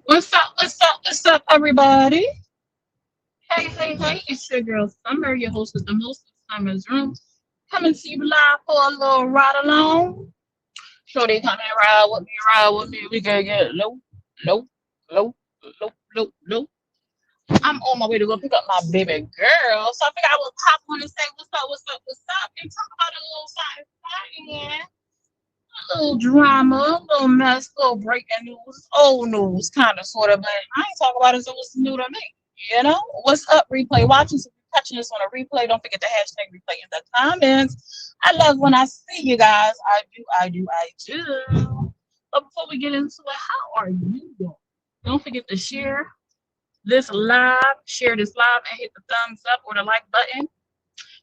What's up? What's up? What's up, everybody? Hey, hey, hey! It's your girl Summer, your host with the most of Summer's Room. Coming to you live for a little ride along. Sure, they come and ride with me, ride with me. We gotta get low, low, low, low, low, low. I'm on my way to go pick up my baby girl, so I think I will pop on and say what's up, what's up, what's up, and talk about a little something, something. A little drama, a little mess, a little breaking news, old news, kind of, sort of, but I ain't talking about it, so it's new to me. You know, what's up, replay watchers? If you're catching this on a replay, don't forget to hashtag replay in the comments. I love when I see you guys. I do, I do, I do. But before we get into it, how are you doing? Don't forget to share this live, and hit the thumbs up or the like button.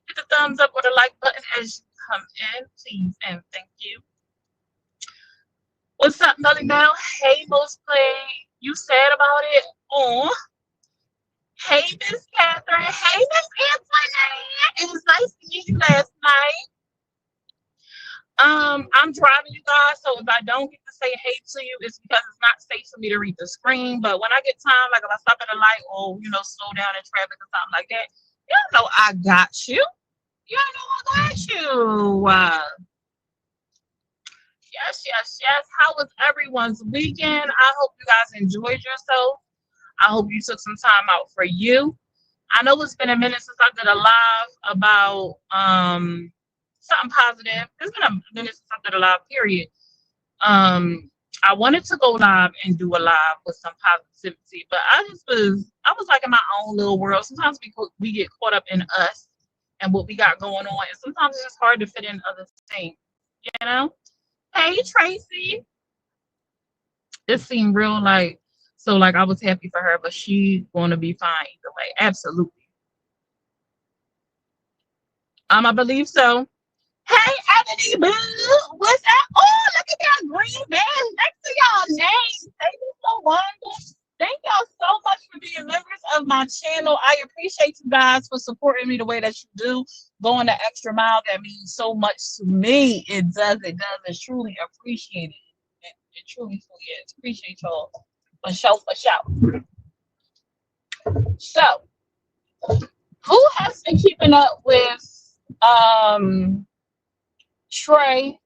Hit the thumbs up or the like button as you come in, please, and thank you. What's up, Melly Mel? Hey, most play. You said about it. Oh, hey, Miss Catherine. Hey, Miss Antoinette. It was nice to meet you last night. I'm driving, you guys, so if I don't get to say hey to you, it's because it's not safe for me to read the screen. But when I get time, like if I stop at a light or slow down in traffic or something like that, y'all know I got you. Y'all know I got you. Yes, yes, yes. How was everyone's weekend? I hope you guys enjoyed yourself. I hope you took some time out for you. I know it's been a minute since I did a live about something positive. It's been a minute since I did a live, period. I wanted to go live and do a live with some positivity, but I was like in my own little world. Sometimes we get caught up in us and what we got going on, and sometimes it's just hard to fit in other things, you know? Hey Tracy, it seemed real like I was happy for her, but she's gonna be fine either way. Absolutely. I believe so. Hey Ebony Boo, what's up? Oh, look at that green band next to y'all names. Thank you so wonderful. Thank y'all so much for being members of my channel. I appreciate you guys for supporting me the way that you do. Going the extra mile, that means so much to me. It does. It does. It's truly appreciated. It truly, truly is. Appreciate y'all. For show, for show. So, who has been keeping up with Trre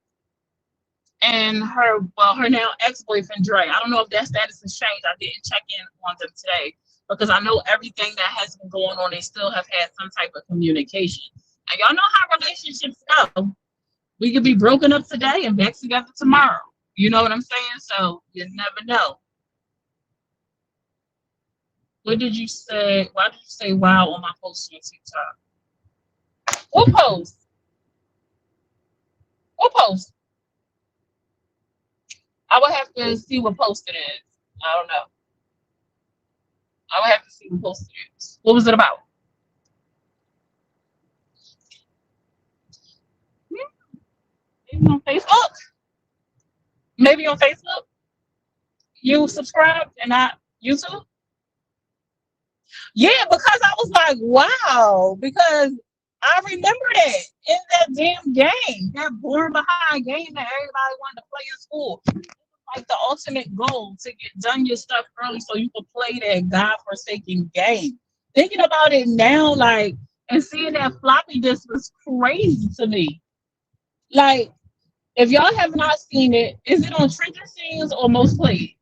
and her now ex-boyfriend Dre? I don't know if that status has changed. I didn't check in on them today because I know everything that has been going on, they still have had some type of communication. And y'all know how relationships go. We could be broken up today and back together tomorrow. You know what I'm saying? So you never know. What did you say? Why did you say wow on my post on TikTok? What post? What post? I would have to see what post it is. I don't know. I would have to see what post it is. What was it about? Maybe on Facebook. Maybe on Facebook. You subscribed and not YouTube. Yeah, because I was like, wow, because I remember that in that damn game, that born behind game that everybody wanted to play in school. Like the ultimate goal to get done your stuff early so you can play that godforsaken game. Thinking about it now, like, and seeing that floppy disk was crazy to me. Like, if y'all have not seen it, is it on Trigger Scenes or Most Played?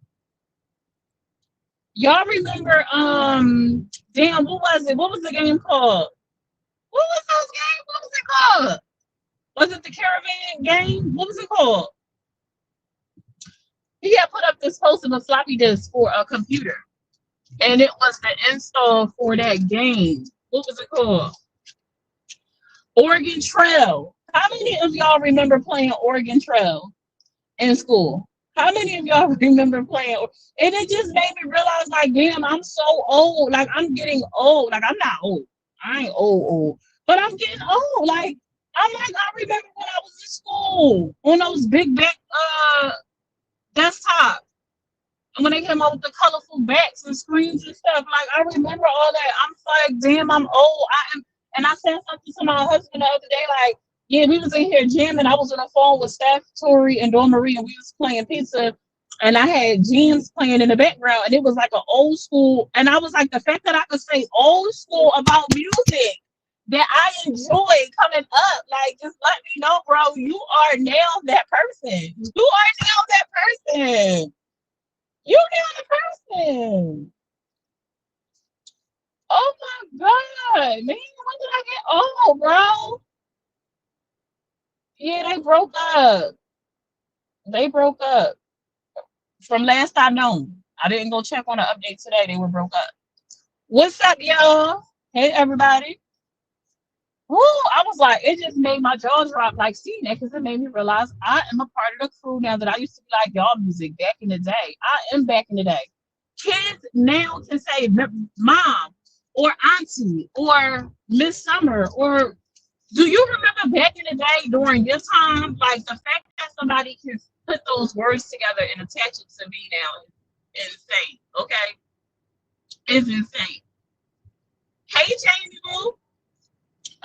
Y'all remember, damn, what was it? What was the game called? What was those games? What was it called? Was it the Caravan game? What was it called? He had put up this post of a floppy disk for a computer, and it was the install for that game. What was it called? Oregon Trail. How many of y'all remember playing Oregon Trail in school? How many of y'all remember playing? And it just made me realize, like, damn, I'm so old. Like, I'm getting old. Like, I'm not old. I ain't old, but I'm getting old. Like, I remember when I was in school on those big back desktops. And when they came out with the colorful backs and screens and stuff, like, I remember all that. I'm like, damn, I'm old. And I said something to my husband the other day, like, yeah, we was in here jamming. I was on the phone with Steph, Tori, and Dawn Marie, and we was playing pizza and I had jeans playing in the background, and it was like an old school. And I was like, the fact that I could say old school about music that I enjoy coming up, like, just let me know, bro. You are now that person. You are now that person. You now the person. Oh my god, man, when did I get old, bro? Yeah, they broke up. They broke up. From last I know, I didn't go check on the update today. They were broke up. What's up, y'all? Hey, everybody. Woo, I was like, it just made my jaw drop, like seeing that, because it made me realize I am a part of the crew now that I used to be like y'all music back in the day. I am back in the day. Kids now can say mom or auntie or Miss Summer, or do you remember back in the day during your time? Like the fact that somebody can put those words together and attach it to me now is insane. Okay, it's insane. Hey, Jamie Boo.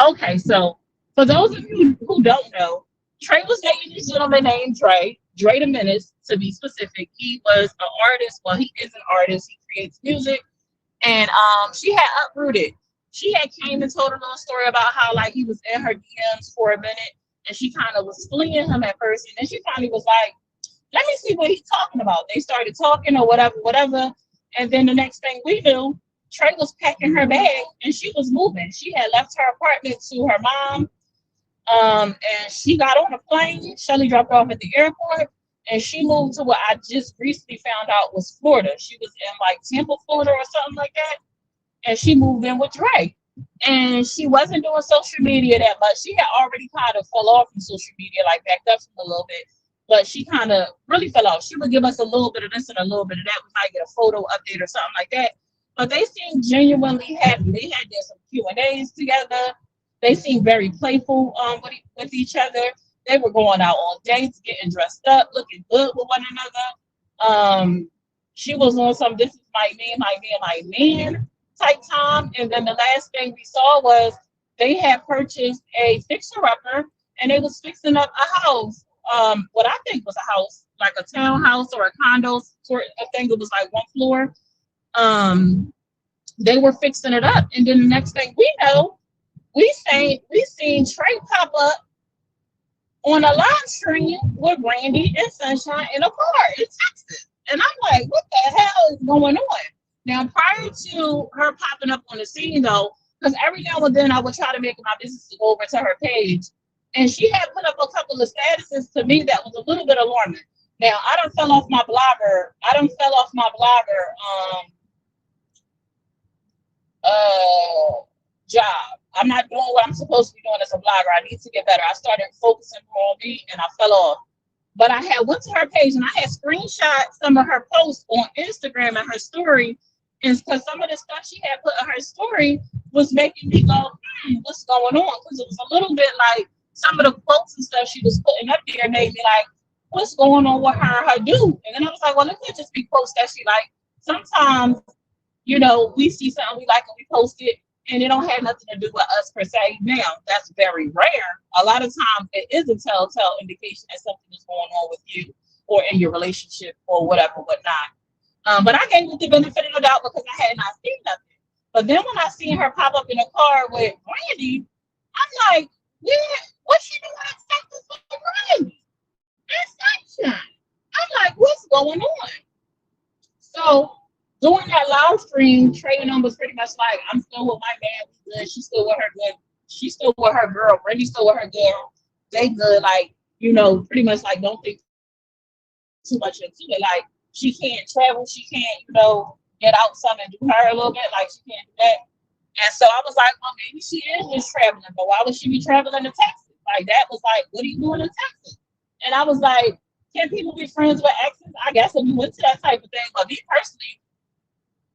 Okay, so for those of you who don't know, Trey was dating this gentleman named Dre the Menace, to be specific. He was an artist. Well, he is an artist. He creates music, and she had uprooted. She had came and told a little story about how like he was in her DMs for a minute, and she kind of was fleeing him at first, and then she finally was like, "Let me see what he's talking about." They started talking or whatever, whatever, and then the next thing we knew, Trey was packing her bag and she was moving. She had left her apartment to her mom, and she got on a plane. Shelly dropped her off at the airport, and she moved to what I just recently found out was Florida. She was in like Tampa, Florida, or something like that, and she moved in with Dre. And she wasn't doing social media that much. She had already kind of fell off from social media, like backed up from a little bit, but she kind of really fell off. She would give us a little bit of this and a little bit of that. We might get a photo update or something like that. But they seemed genuinely happy. They had done some Q&As together. They seemed very playful with each other. They were going out on dates, getting dressed up, looking good with one another. She was on some "this is my man, my man, my man" type time. And then the last thing we saw was they had purchased a fixer-upper, and they was fixing up a house. What I think was a house, like a townhouse or a condo sort of thing. It was like one floor. um they were fixing it up, and then the next thing we know, we seen Trey pop up on a live stream with Randy and Sunshine in a car in Texas. And I'm like, what the hell is going on? Now, prior to her popping up on the scene, though, because every now and then I would try to make it my business to go over to her page, and she had put up a couple of statuses to me that was a little bit alarming. Now, I done fell off my blogger. Job. I'm not doing what I'm supposed to be doing as a blogger. I need to get better. I started focusing more on me, and I fell off. But I had went to her page, and I had screenshot some of her posts on Instagram and her story, and because some of the stuff she had put in her story was making me go, what's going on? Because it was a little bit like some of the quotes and stuff she was putting up there made me like, what's going on with her and her dude? And then I was like, well, it could just be quotes that she like. Sometimes, we see something we like and we post it, and it don't have nothing to do with us per se. Now, that's very rare. A lot of times it is a telltale indication that something is going on with you or in your relationship or whatever, whatnot. But I gave it the benefit of the doubt because I had not seen nothing. But then when I seen her pop up in a car with Randy, I'm like, yeah, what she doing in Texas with Randy? That's sunshine. I'm like, what's going on? So during that live stream, Trey was pretty much like, I'm still with my man, we good. She's still with her good. She's still with her girl. Randy's still with her girl. They good. Like, pretty much like, don't think too much into it. Like, she can't travel. She can't, get out some and do her a little bit. Like, she can't do that. And so I was like, well, maybe she is just traveling, but why would she be traveling to Texas? Like, that was like, what are you doing in Texas? And I was like, can people be friends with exes? I guess if you went to that type of thing. But me personally,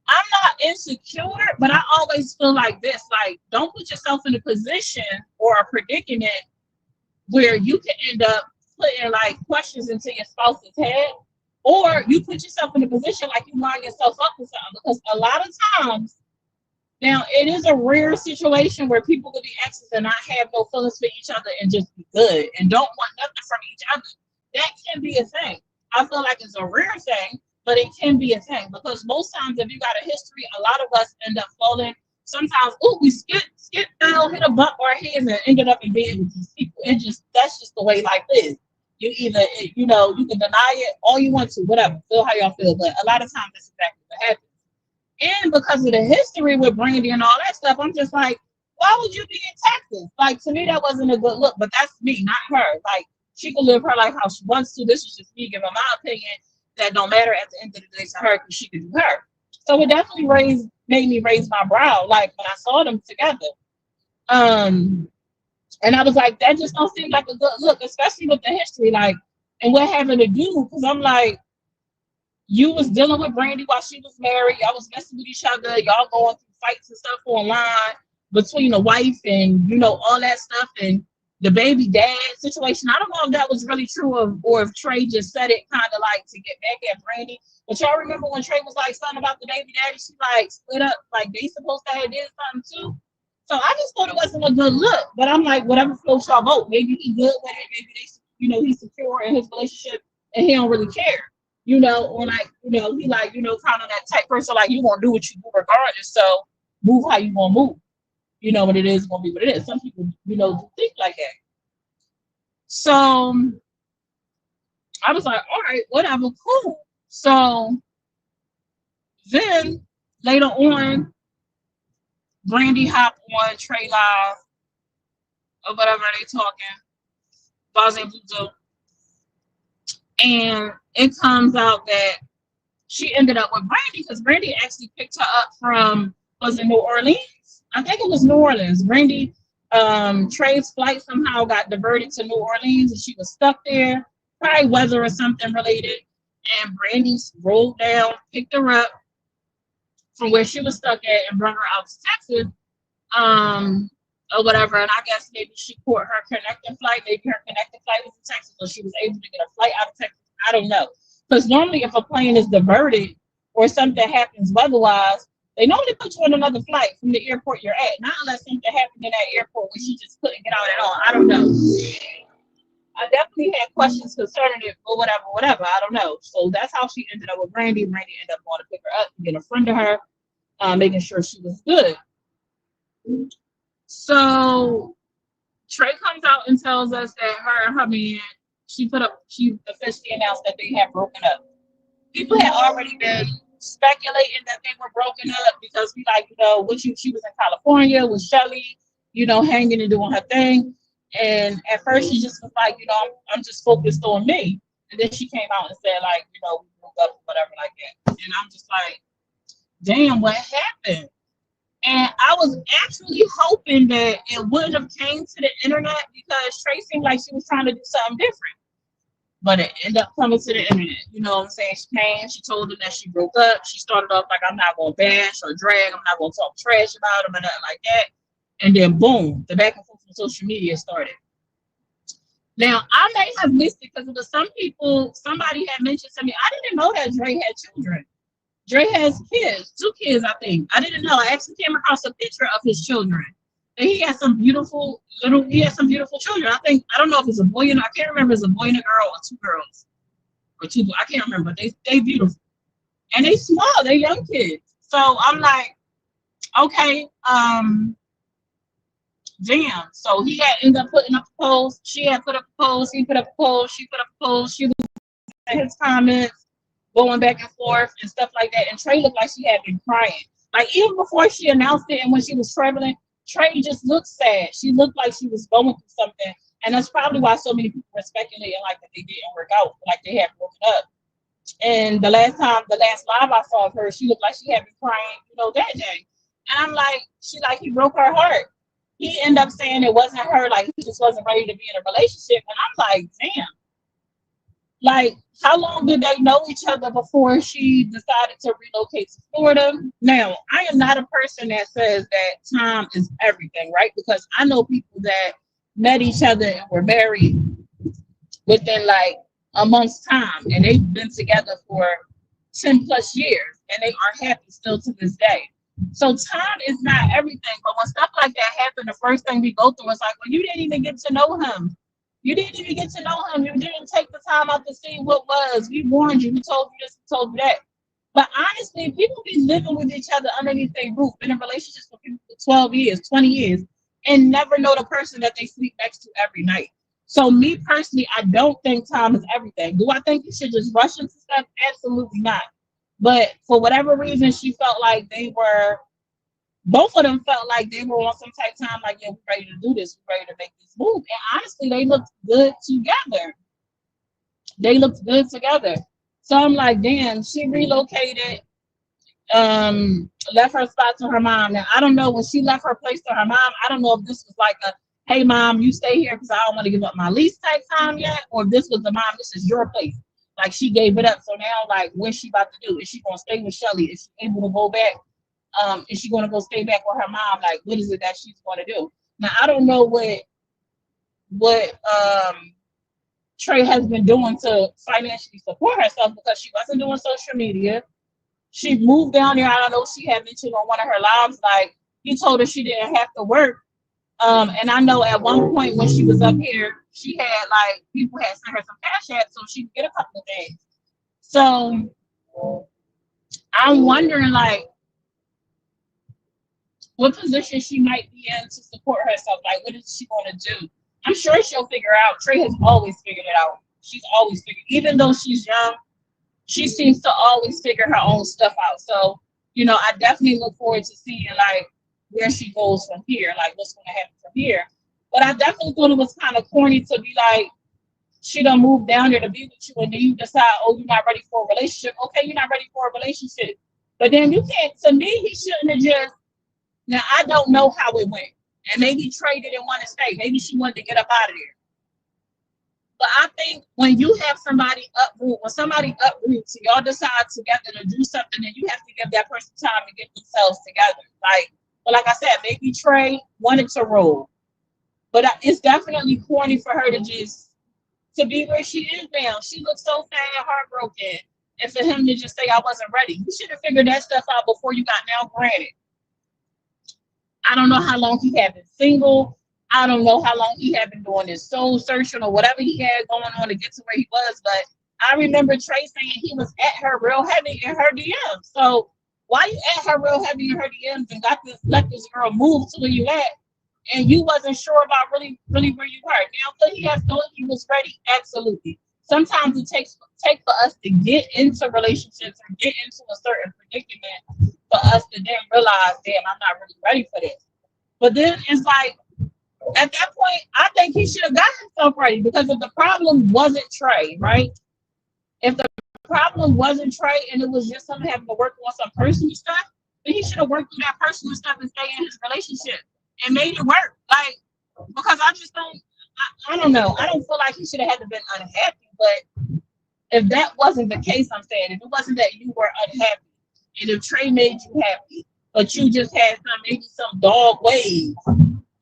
I'm not insecure, but I always feel like this, like, don't put yourself in a position or a predicament where you can end up putting like questions into your spouse's head, or you put yourself in a position like you line yourself up for something. Because a lot of times, now it is a rare situation where people will be exes and not have no feelings for each other and just be good and don't want nothing from each other. That can be a thing. I feel like it's a rare thing, but it can be a thing because most times if you got a history, a lot of us end up falling. Sometimes, oh, we skip down, hit a bump our heads, and ended up in bed with these people. It just that's just the way life is. You either you can deny it all you want to, whatever, feel how y'all feel, but a lot of times that's exactly what happens. And because of the history with Brandy and all that stuff, I'm just like, why would you be in Texas? Like, to me, that wasn't a good look, but that's me, not her. Like, she can live her life how she wants to. This is just me giving my opinion that don't matter at the end of the day to her because she can do her. So it definitely made me raise my brow, like, when I saw them together. And I was like, that just don't seem like a good look, especially with the history, like, and what having to do, because I'm like, you was dealing with Brandy while she was married. Y'all was messing with each other. Y'all going through fights and stuff online between the wife and all that stuff and the baby dad situation. I don't know if that was really true or if Trre just said it kind of like to get back at Brandy. But y'all remember when Trre was like something about the baby daddy? She like split up, like they supposed to have did something too. So I just thought it wasn't a good look. But I'm like, whatever floats y'all boat. Maybe he good with it. Maybe he's secure in his relationship and he don't really care. Or like, he like, kind of that type person, like, you gonna do what you do regardless. So move how you gonna move. What it is gonna be what it is. Some people, think like that. So I was like, all right, whatever, cool. So then later on, Brandy hopped on Trre Live or whatever they talking, Baze and it comes out that she ended up with Brandy because Brandy actually picked her up from, was it New Orleans? I think it was New Orleans. Brandy, Tre's flight somehow got diverted to New Orleans and she was stuck there, probably weather or something related. And Brandy rolled down, picked her up from where she was stuck at and brought her out to Texas, or whatever. And I guess maybe she caught her connecting flight. Maybe her connecting flight was in Texas, so she was able to get a flight out of Texas. I don't know. Because normally if a plane is diverted or something happens weather-wise, they normally put you on another flight from the airport you're at. Not unless something happened in that airport where she just couldn't get out at all. I don't know. I definitely had questions concerning it or whatever. I don't know. So that's how she ended up with Brandy. Brandy ended up going to pick her up and get a friend of her, making sure she was good. So Trre comes out and tells us that her and her man, she officially announced that they had broken up. People had already been speculating that they were broken up because she was in California with Shelly, hanging and doing her thing. And at first she just was like, I'm just focused on me. And then she came out and said, like, we broke up, whatever like that. And I'm just like, damn, what happened? And I was actually hoping that it wouldn't have came to the internet because Trre seemed like she was trying to do something different. But it ended up coming to the internet. You know what I'm saying? She came, she told them that she broke up. She started off like, I'm not going to bash or drag. I'm not going to talk trash about them or nothing like that. And then boom, the back and forth on social media started. Now, I may have missed it because somebody had mentioned to me, I didn't know that Trre had children. Trre has kids, 2 kids, I think. I didn't know. I actually came across a picture of his children. And he has some beautiful children. I don't know if it's a boy and I can't remember if it's a boy and a girl or 2 girls. Or 2, I can't remember. They beautiful. And they small, they young kids. So I'm like, okay, damn. So he had ended up putting up a post. She had put up a post. He put up a post. She put up a post. She was in his comments, going back and forth and stuff like that. And Trre looked like she had been crying. Like even before she announced it and when she was traveling, Trre just looked sad. She looked like she was going through something. And that's probably why so many people were speculating like that they didn't work out, like they had broken up. And the last live I saw of her, she looked like she had been crying, that day. And I'm like, he broke her heart. He ended up saying it wasn't her, like he just wasn't ready to be in a relationship. And I'm like, damn. Like, how long did they know each other before she decided to relocate to Florida? Now, I am not a person that says that time is everything, right? Because I know people that met each other and were married within like a month's time, and they've been together for 10 plus years, and they are happy still to this day. So time is not everything, but when stuff like that happen, the first thing we go through is like, well, you didn't even get to know him. You didn't even get to know him. You didn't take the time out to see what was. We warned you. We told you this, we told you that. But honestly, people be living with each other underneath their roof in a relationship for people for 12 years, 20 years, and never know the person that they sleep next to every night. So me personally, I don't think time is everything. Do I think you should just rush into stuff? Absolutely not. But for whatever reason, she felt like both of them felt like they were on some type of time, like, yeah, we're ready to do this, we're ready to make this move. And honestly, they looked good together. They looked good together. So I'm like, damn, she relocated, left her spot to her mom. Now I don't know when she left her place to her mom. I don't know if this was like a, hey mom, you stay here because I don't want to give up my lease type time yet, or if this was the mom, this is your place. Like she gave it up. So now, like, what's she about to do? Is she gonna stay with Shelly? Is she able to go back? Is she gonna go stay back with her mom? Like, what is it that she's gonna do? Now I don't know what Trre has been doing to financially support herself because she wasn't doing social media. She moved down there. I don't know. She had mentioned on one of her lives, like he told her she didn't have to work. And I know at one point when she was up here, she had like people had sent her some cash apps so she could get a couple of things. So I'm wondering like what position she might be in to support herself. Like what is she going to do? I'm sure she'll figure out. Trre has always figured it out. She's always figured, even though she's young, she seems to always figure her own stuff out. So, I definitely look forward to seeing like where she goes from here, like what's going to happen from here. But I definitely thought it was kind of corny to be like, she done moved down there to be with you, and then you decide, oh, you're not ready for a relationship. Okay, you're not ready for a relationship. But then you can't, to me, he shouldn't have just, now I don't know how it went. And maybe Trre didn't want to stay. Maybe she wanted to get up out of there. But I think when you have somebody uproot, when somebody uproots, y'all decide together to do something, then you have to give that person time to get themselves together. Like I said, maybe Trre wanted to roll, but it's definitely corny for her to be where she is now. She looks so sad, heartbroken, and for him to just say I wasn't ready. You should have figured that stuff out before you got now. Granted, I don't know how long he had been single. I don't know how long he had been doing his soul searching or whatever he had going on to get to where he was. But I remember Trre saying he was at her real heavy in her DMs. So why you at her real heavy in her DMs and let this girl move to where you at, and you wasn't sure about really where you were? Now could he have thought he was ready? Absolutely. Sometimes it takes for us to get into relationships or get into a certain predicament for us to then realize, damn, I'm not really ready for this. But then it's like, at that point, I think he should have got himself ready, because if the problem wasn't Trre, right? If the problem wasn't Trre and it was just him having to work on some personal stuff, then he should have worked through that personal stuff and stay in his relationship and made it work. Like, because I just don't, I don't know. I don't feel like he should have had to been unhappy. But if that wasn't the case, I'm saying, if it wasn't that you were unhappy, and if Trre made you happy, but you just had some dog ways.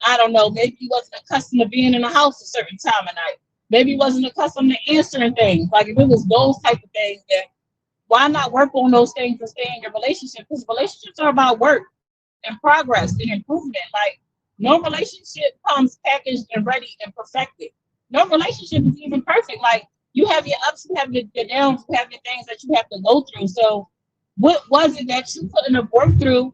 I don't know, maybe he wasn't accustomed to being in the house a certain time of night. Maybe he wasn't accustomed to answering things. Like if it was those type of things, then why not work on those things and stay in your relationship? Because relationships are about work and progress and improvement. Like no relationship comes packaged and ready and perfected. No relationship is even perfect. Like you have your ups, you have your downs, you have your things that you have to go through. So what was it that you put in the work through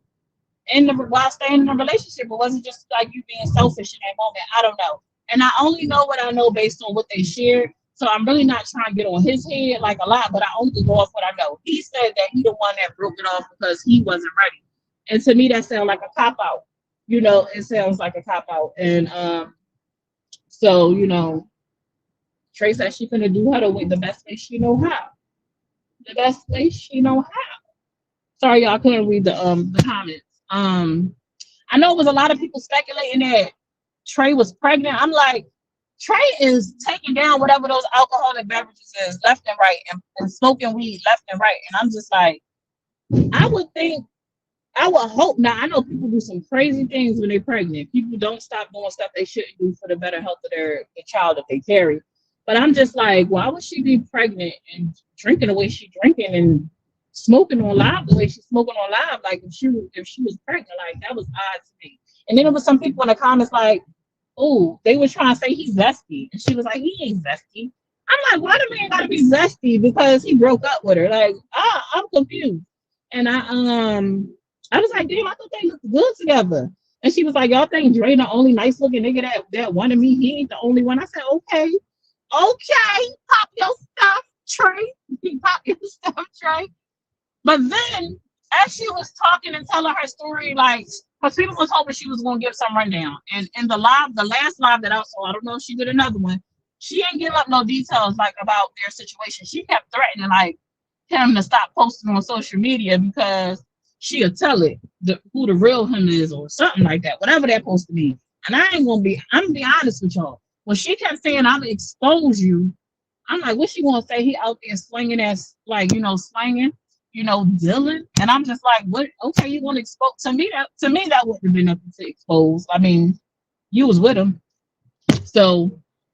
while staying in a relationship? Or was it just like you being selfish in that moment? I don't know. And I only know what I know based on what they shared. So I'm really not trying to get on his head like a lot, but I only go off what I know. He said that he the one that broke it off because he wasn't ready. And to me, that sounds like a cop out. It sounds like a cop out. And so, Trre said she's gonna do her the best way she know how. The best way she know how. Sorry, y'all couldn't read the comments. I know it was a lot of people speculating that Trre was pregnant. I'm like, Trre is taking down whatever those alcoholic beverages is left and right, and smoking weed left and right. And I'm just like, I would hope. Now I know people do some crazy things when they're pregnant. People don't stop doing stuff they shouldn't do for the better health of their child that they carry. But I'm just like, why would she be pregnant and drinking the way she's drinking and smoking on live the way she's smoking on live? Like if she was pregnant, like that was odd to me. And then there was some people in the comments like, oh, they were trying to say he's zesty. And she was like, he ain't zesty. I'm like, why the man gotta be zesty because he broke up with her? Like, I'm confused. And I was like, damn, I thought they looked good together. And she was like, y'all think Dre the only nice looking nigga that wanted me? He ain't the only one. I said, okay, pop your stuff, Trre. Pop your stuff, Trre. But then, as she was talking and telling her story, like, because people was hoping she was going to give some rundown. And in the last live that I saw, I don't know if she did another one, she ain't give up no details, like, about their situation. She kept threatening, like, him to stop posting on social media because she'll tell it who the real him is or something like that, whatever that supposed to be. And I'm going to be honest with y'all. When she kept saying, I'm going to expose you, I'm like, what she going to say? He out there slinging as, like, slanging, Dylan. And I'm just like, what? Okay, you want to expose? To me, that wouldn't have been nothing to expose. I mean, you was with him. So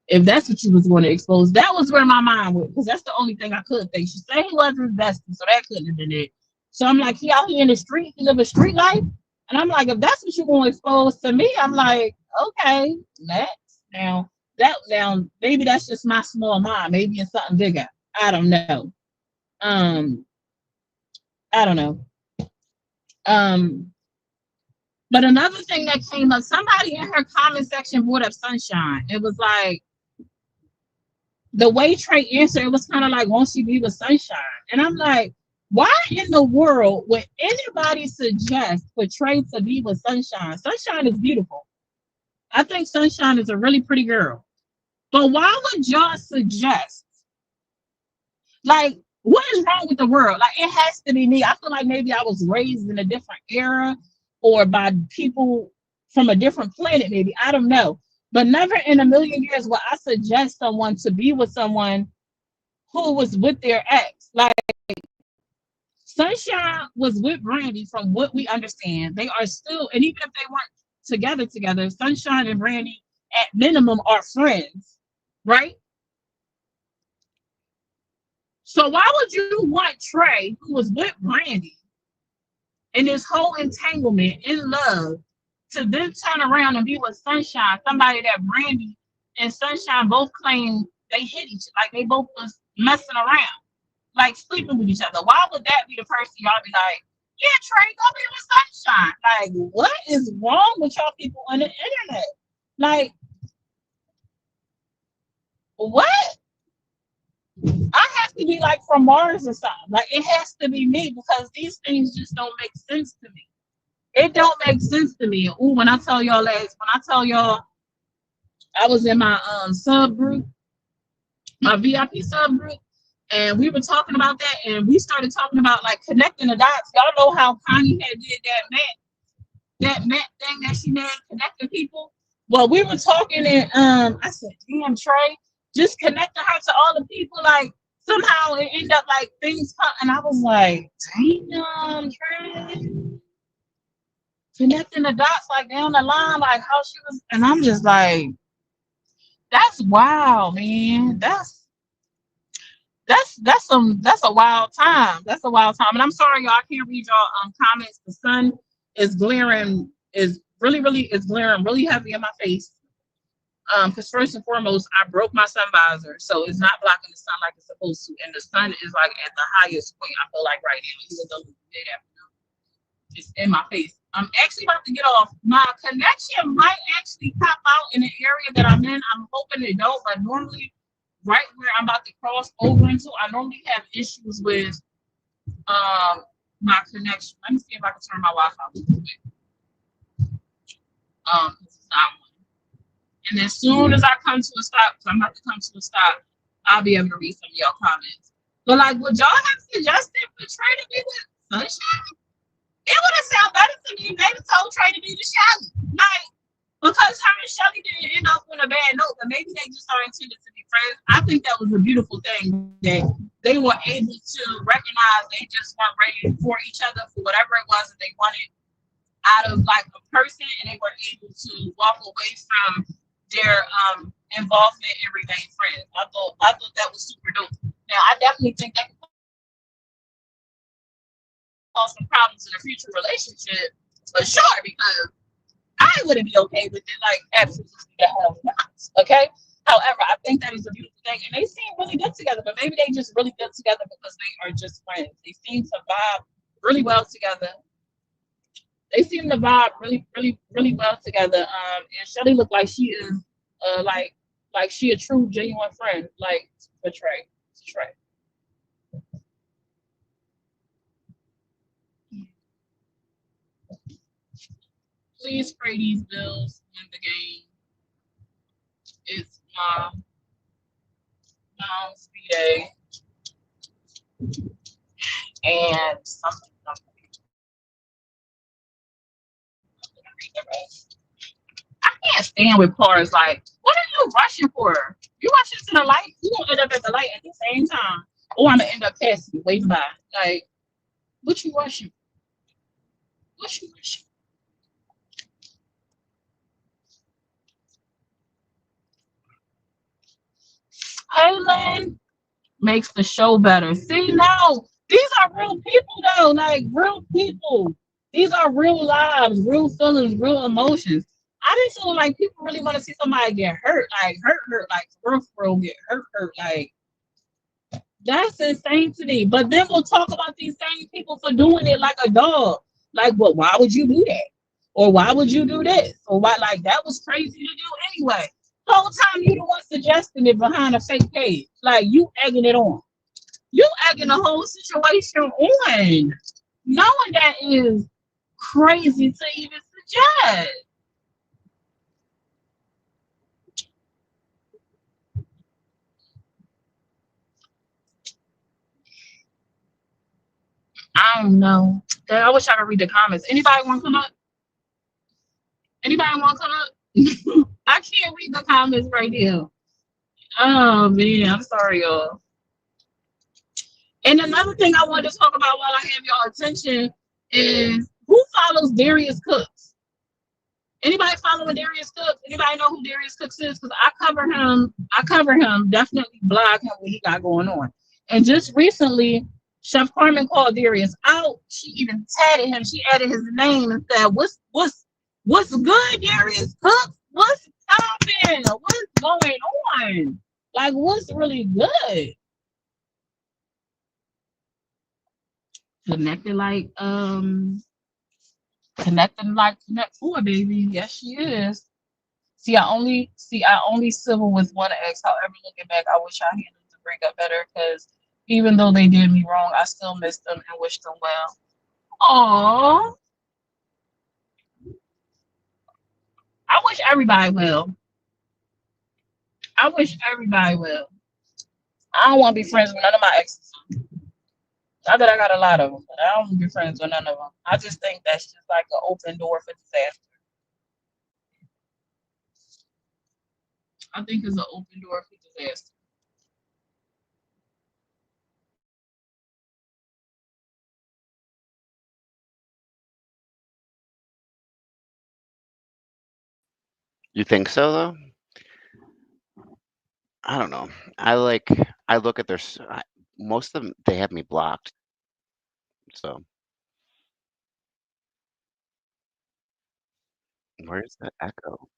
if that's what you was going to expose, that was where my mind went, because that's the only thing I could think. She said he wasn't vested, so that couldn't have been it. So I'm like, he out here in the street, he live a street life. And I'm like, if that's what you're going to expose to me, I'm like, okay, next. Now, maybe that's just my small mind. Maybe it's something bigger. I don't know. I don't know. But another thing that came up, somebody in her comment section brought up Sunshine. It was like, the way Trre answered, it was kind of like, won't she be with Sunshine? And I'm like, why in the world would anybody suggest for Trre to be with Sunshine? Sunshine is beautiful. I think Sunshine is a really pretty girl. But why would y'all suggest, like, what is wrong with the world? Like, it has to be me. I feel like maybe I was raised in a different era or by people from a different planet, maybe. I don't know. But never in a million years would I suggest someone to be with someone who was with their ex. Like, Sunshine was with Brandy, from what we understand. They are still, and even if they weren't together, Sunshine and Brandy at minimum are friends, right? So why would you want Trre, who was with Brandy in this whole entanglement in love, to then turn around and be with Sunshine, somebody that Brandy and Sunshine both claim they hit each other, like they both was messing around, like sleeping with each other? Why would that be the person y'all be like, yeah, Trre, go be with Sunshine? Like, what is wrong with y'all people on the internet? Like, what? I have to be like from Mars or something. Like, it has to be me, because these things just don't make sense to me. It don't make sense to me. Ooh, when I tell y'all, I was in my subgroup, my VIP subgroup, and we were talking about that, and we started talking about like connecting the dots. Y'all know how Connie had did that Matt thing that she made, connecting people. Well, we were talking, and I said, damn, Trre, just connecting her to all the people, like somehow it ended up like things come, and I was like, damn, Trre, connecting the dots like down the line, like how she was, and I'm just like, that's wild, man. That's a wild time. That's a wild time. And I'm sorry, y'all, I can't read y'all comments. The sun is glaring, is glaring really heavy in my face. Because first and foremost, I broke my sun visor, so it's not blocking the sun like it's supposed to. And the sun is like at the highest point, I feel like, right now, even though it's mid afternoon. It's in my face. I'm actually about to get off. My connection might actually pop out in the area that I'm in. I'm hoping it don't, but normally, right where I'm about to cross over into, I normally have issues with my connection. Let me see if I can turn my Wi-Fi a little bit. It's not one. And as soon as I come to a stop, because I'm about to come to a stop, I'll be able to read some of y'all comments. But like, would y'all have suggested for Trre to be with Sunshine? It would have sounded better to me if they told Trre to be with Shelly. Like, because her and Shelly didn't end up on a bad note, but maybe they just are intended to be friends. I think that was a beautiful thing that they were able to recognize they just weren't ready for each other for whatever it was that they wanted out of like a person, and they were able to walk away from their involvement and remain friends. I thought that was super dope. Now I definitely think that cause some problems in a future relationship, for sure, because I wouldn't be okay with it. Like, absolutely the hell not. Okay. However, I think that is a beautiful thing, and they seem really good together. But maybe they just really good together because they are just friends. They seem to vibe really well together. They seem to vibe really, really, really well together. And Shelly looked like she is, like she a true, genuine friend, like for Trre. Trre. Please pray these bills win the game. It's mom's B-Day and something. Read the rest. I can't stand with cars. Like, what are you rushing for? You rushing to the light, you gonna end up at the light at the same time, or I'm gonna end up passing you, waving by. Like, what you rushing? What you rushing? Hey, Lynn, makes the show better. See, no, these are real people though, like real people. These are real lives, real feelings, real emotions. I didn't feel like people really want to see somebody get hurt, like hurt, like for real, get hurt, like that's insane to me. But then we'll talk about these same people for doing it like a dog. Like, well, why would you do that? Or why would you do this? Or why, like, that was crazy to do anyway. The whole time you the one suggesting it behind a fake page. Like, you egging it on. You egging the whole situation on. Knowing that is crazy to even suggest. I don't know. I wish I could read the comments. Anybody want to come up? Anybody want to come up? I can't read the comments right now. Oh man, I'm sorry, y'all. And another thing I wanted to talk about while I have y'all attention is who follows Darius Cooks? Anybody following Darius Cooks? Anybody know who Darius Cooks is? Because I cover him. I cover him. Definitely blog him what he got going on. And just recently, Chef Carmen called Darius out. She even tagged him. She added his name and said, "What's good, Darius Cooks? What's popping? What's going on? Like, what's really good?" Connected like connecting like Connect Four, baby. Yes, she is. I only civil with one ex. However, looking back, I wish I handled the breakup better because even though they did me wrong, I still miss them and wish them well. Aww. I wish everybody well. I wish everybody well. I don't want to be friends with none of my exes. Not that I got a lot of them, but I don't want to be friends with none of them. I just think that's just like an open door for disaster. I think it's an open door for disaster. You think so though? I don't know. I look at most of them, they have me blocked. So where's the echo?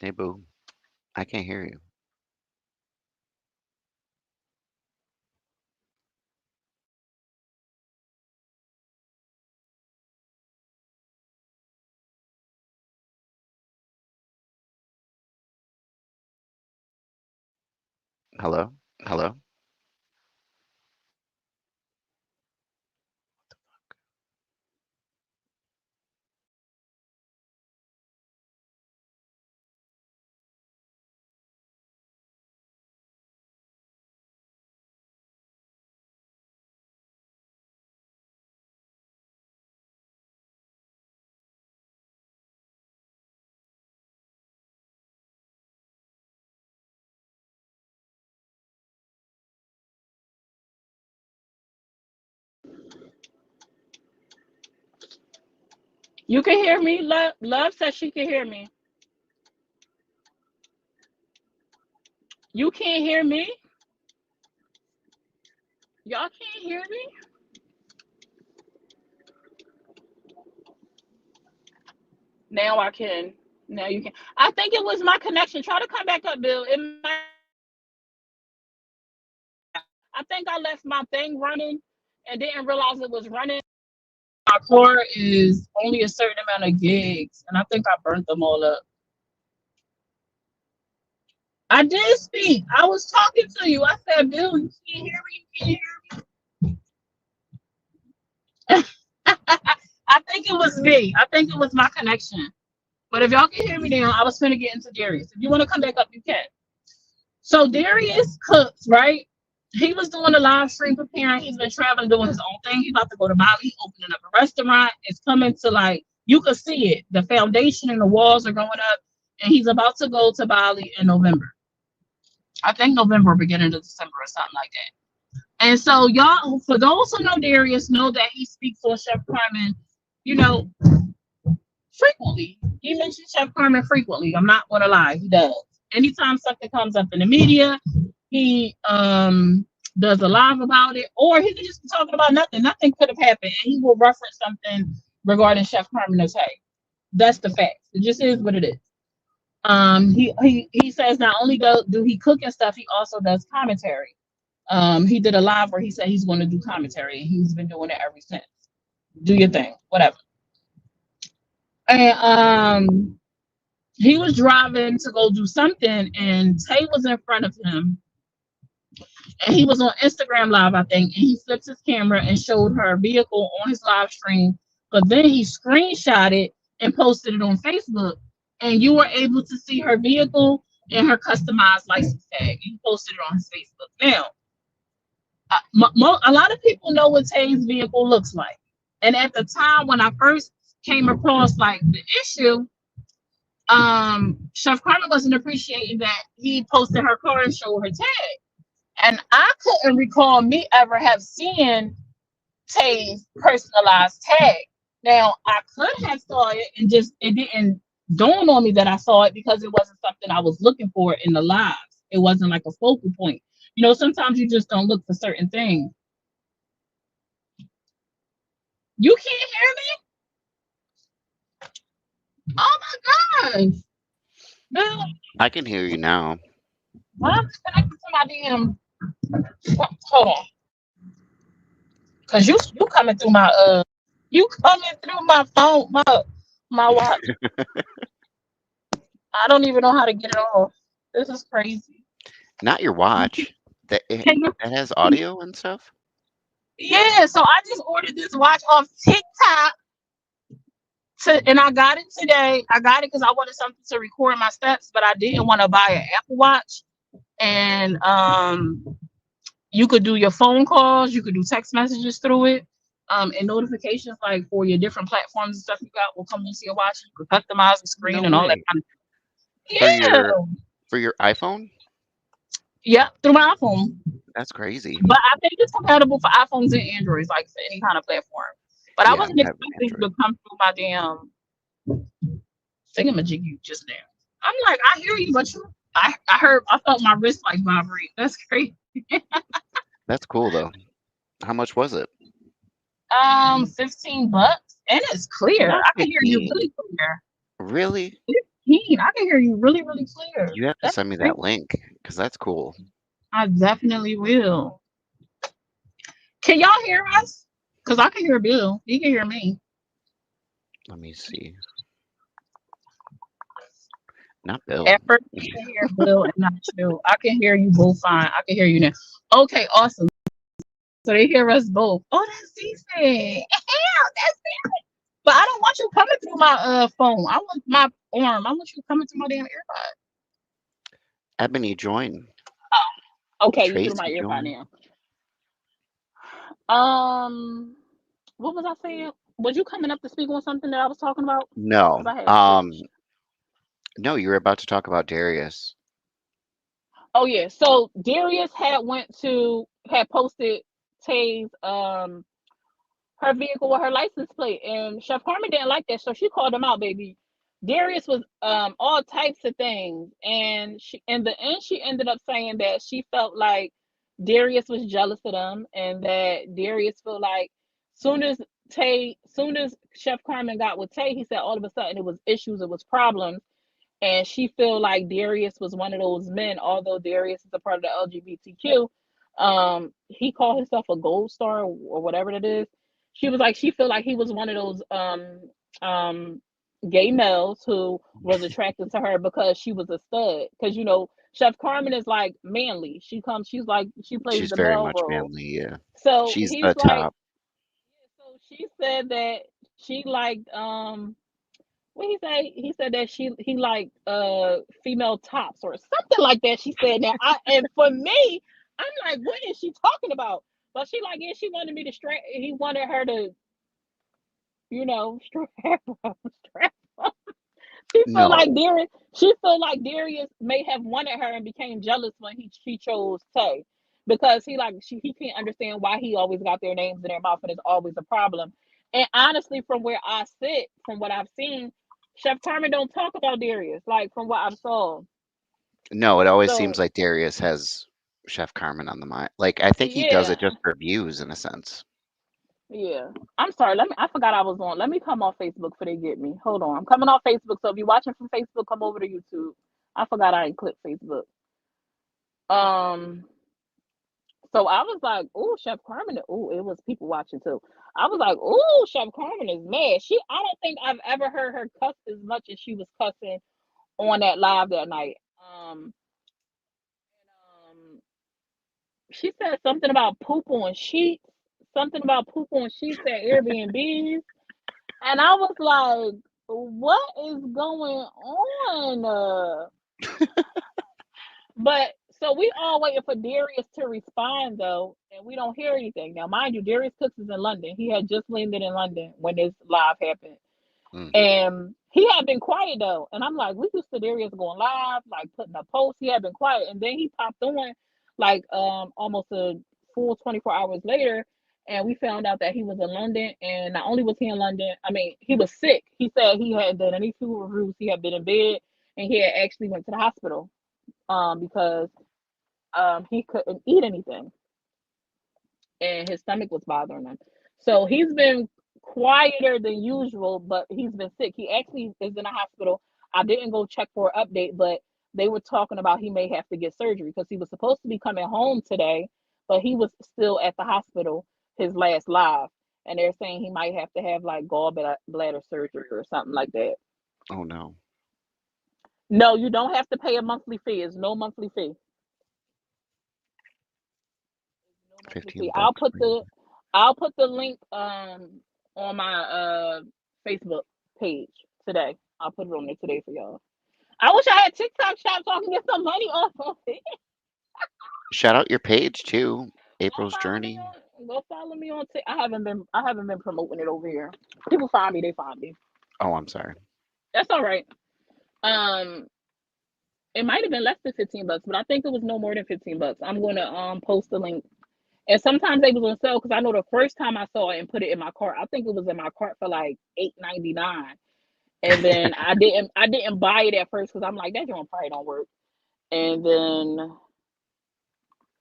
Hey boo, I can't hear you. Hello? Hello? You can hear me. Love says she can hear me. You can't hear me? Y'all can't hear me? Now I can. Now you can. I think it was my connection. Try to come back up, Bill. It might be my connection. I think I left my thing running and didn't realize it was running. My core is only a certain amount of gigs, and I think I burnt them all up. I did speak. I was talking to you. I said, Bill, you can't hear me. You can't hear me. I think it was me. I think it was my connection. But if y'all can hear me now, I was finna get into Darius. If you want to come back up, you can. So Darius cooks, right? He was doing a live stream preparing. He's been traveling, doing his own thing. He's about to go to Bali, opening up a restaurant. It's coming to like you can see it. The foundation and the walls are going up, and he's about to go to Bali in November. I think November, beginning of December, or something like that. And so y'all, for those who know Darius, know that he speaks on Chef Carmen, you know, frequently. He mentions Chef Carmen frequently. I'm not gonna lie, he does. Anytime something comes up in the media, he does a live about it, or he could just be talking about nothing. Nothing could have happened, and he will reference something regarding Chef Carmen as hey. That's the fact. It just is what it is. He says not only do he cook and stuff, he also does commentary. He did a live where he said he's going to do commentary, and he's been doing it ever since. Do your thing, whatever. And he was driving to go do something, and Tay was in front of him, and he was on Instagram Live, I think, and he flipped his camera and showed her vehicle on his live stream. But then he screenshot it and posted it on Facebook, and you were able to see her vehicle and her customized license tag. He posted it on his Facebook. Now, a lot of people know what Tay's vehicle looks like, and at the time when I first came across like the issue, Chef Carmen wasn't appreciating that he posted her car and showed her tag. And I couldn't recall me ever have seen Tay's personalized tag. Now I could have saw it and just it didn't dawn on me that I saw it because it wasn't something I was looking for in the lives. It wasn't like a focal point. You know, sometimes you just don't look for certain things. You can't hear me? Oh my gosh. Bill, I can hear you now. I'm connected to my damn hold on. Cause you coming through my you coming through my phone, my watch. I don't even know how to get it off. This is crazy. Not your watch. That it, Can you, that has audio and stuff. yeah, so I just ordered this watch off TikTok and I got it today. I got it because I wanted something to record my steps, but I didn't want to buy an Apple Watch. And you could do your phone calls, you could do text messages through it. And notifications like for your different platforms and stuff you got will come into your watch. You could customize the No screen and all that way. kind of For yeah. your iPhone? Yeah, through my iPhone. That's crazy. But I think it's compatible for iPhones and Androids, like for any kind of platform. But I Yeah, wasn't I have an expecting you Android. to come through my damn thingamajig you just now. I'm like, I hear you, but I heard I felt my wrist like vibrate. That's crazy. That's cool though. How much was it? $15. And it's clear. Not I can hear you 15. really clear. Really? 15. I can hear you really, really clear. You have to That's send me great. that link because that's cool. I definitely will. Can y'all hear us? Because I can hear Bill. He can hear me. Let me see. Not Bill. At first, I can hear Bill and not you. I can hear you both fine. I can hear you now. Okay, awesome. So they hear us both. Oh, that's decent. Hell, that's decent. But I don't want you coming through my phone. I want my arm. I want you coming through my damn earbud. Ebony join. Okay, you through my Tracy earbud join. now. What was I saying? Was you coming up to speak on something that I was talking about? No. Because I had switched. No, you were about to talk about Darius. Oh yeah. So Darius had posted Tay's her vehicle with her license plate, and Chef Carmen didn't like that, so she called him out, baby. Darius was all types of things, and she in the end she ended up saying that she felt like Darius was jealous of them, and that Darius felt like soon as Soon as Chef Carmen got with Tay, he said all of a sudden it was issues, it was problems, and she feel like Darius was one of those men. Although Darius is a part of the LGBTQ, he called himself a gold star or whatever it is. She was like, she feel like he was one of those um gay males who was attracted to her because she was a stud. Because Chef Carmen is like manly. She's like she plays She's the very male much role. manly, yeah. So She's he's the like, top. so she said that she liked what he say? He said that he liked female tops or something like that. She said that and for me, I'm like, what is she talking about? But she like, yeah, she wanted me to he wanted her to, strap strap No, She felt like Darius may have wanted her and became jealous when she chose Tay, because he can't understand why he always got their names in their mouth and it's always a problem. And honestly, from where I sit, from what I've seen, Chef Carmen don't talk about Darius, like from what I've saw. no, it always seems So like Darius has Chef Carmen on the mind. Like, I think he does it yeah, just for views in a sense. yeah. I'm sorry. I forgot I was on. Let me come off Facebook before they get me. Hold on. I'm coming off Facebook. So if you're watching from Facebook, come over to YouTube. I forgot I ain't clicked Facebook. Um, So I was like, "Oh, Chef Carmen." Oh, it was people watching too. I was like, "Oh, Chef Carmen is mad." I don't think I've ever heard her cuss as much as she was cussing on that live that night. Um, she said something about poop on sheets, something about poop on sheets at Airbnbs, and I was like, "What is going on?" But so we all waiting for Darius to respond though, and we don't hear anything. Now, mind you, Darius Cooks is in London. He had just landed in London when this live happened. Mm. And he had been quiet though. And I'm like, we used to Darius going live, like putting up posts. He had been quiet. And then he popped on like almost a full 24 hours later. And we found out that he was in London. And not only was he in London, I mean, he was sick. He said he had done any few reviews. He had been in bed and he had actually went to the hospital because he couldn't eat anything and his stomach was bothering him. So he's been quieter than usual, but he's been sick. He actually is in a hospital. I didn't go check for an update, but they were talking about he may have to get surgery because he was supposed to be coming home today, but he was still at the hospital his last live. And they're saying he might have to have like gallbladder surgery or something like that. Oh no, No, you don't have to pay a monthly fee. It's no monthly fee. No monthly fee. 15 bucks for you. I'll put the link on my Facebook page today. I'll put it on there today for y'all. I wish I had TikTok shop so I can get some money off of it. Shout out your page too, Go April's follow me Journey. on go follow me on I haven't been promoting it over here. People find me, they find me. Oh, I'm sorry. That's all right. Um it might have been less than 15 bucks, but I think it was no more than 15 bucks. I'm gonna post the link. And sometimes they was on sale because I know the first time I saw it and put it in my cart, I think it was in my cart for like $8.99. And then I didn't buy it at first because I'm like, that joint probably don't work. And then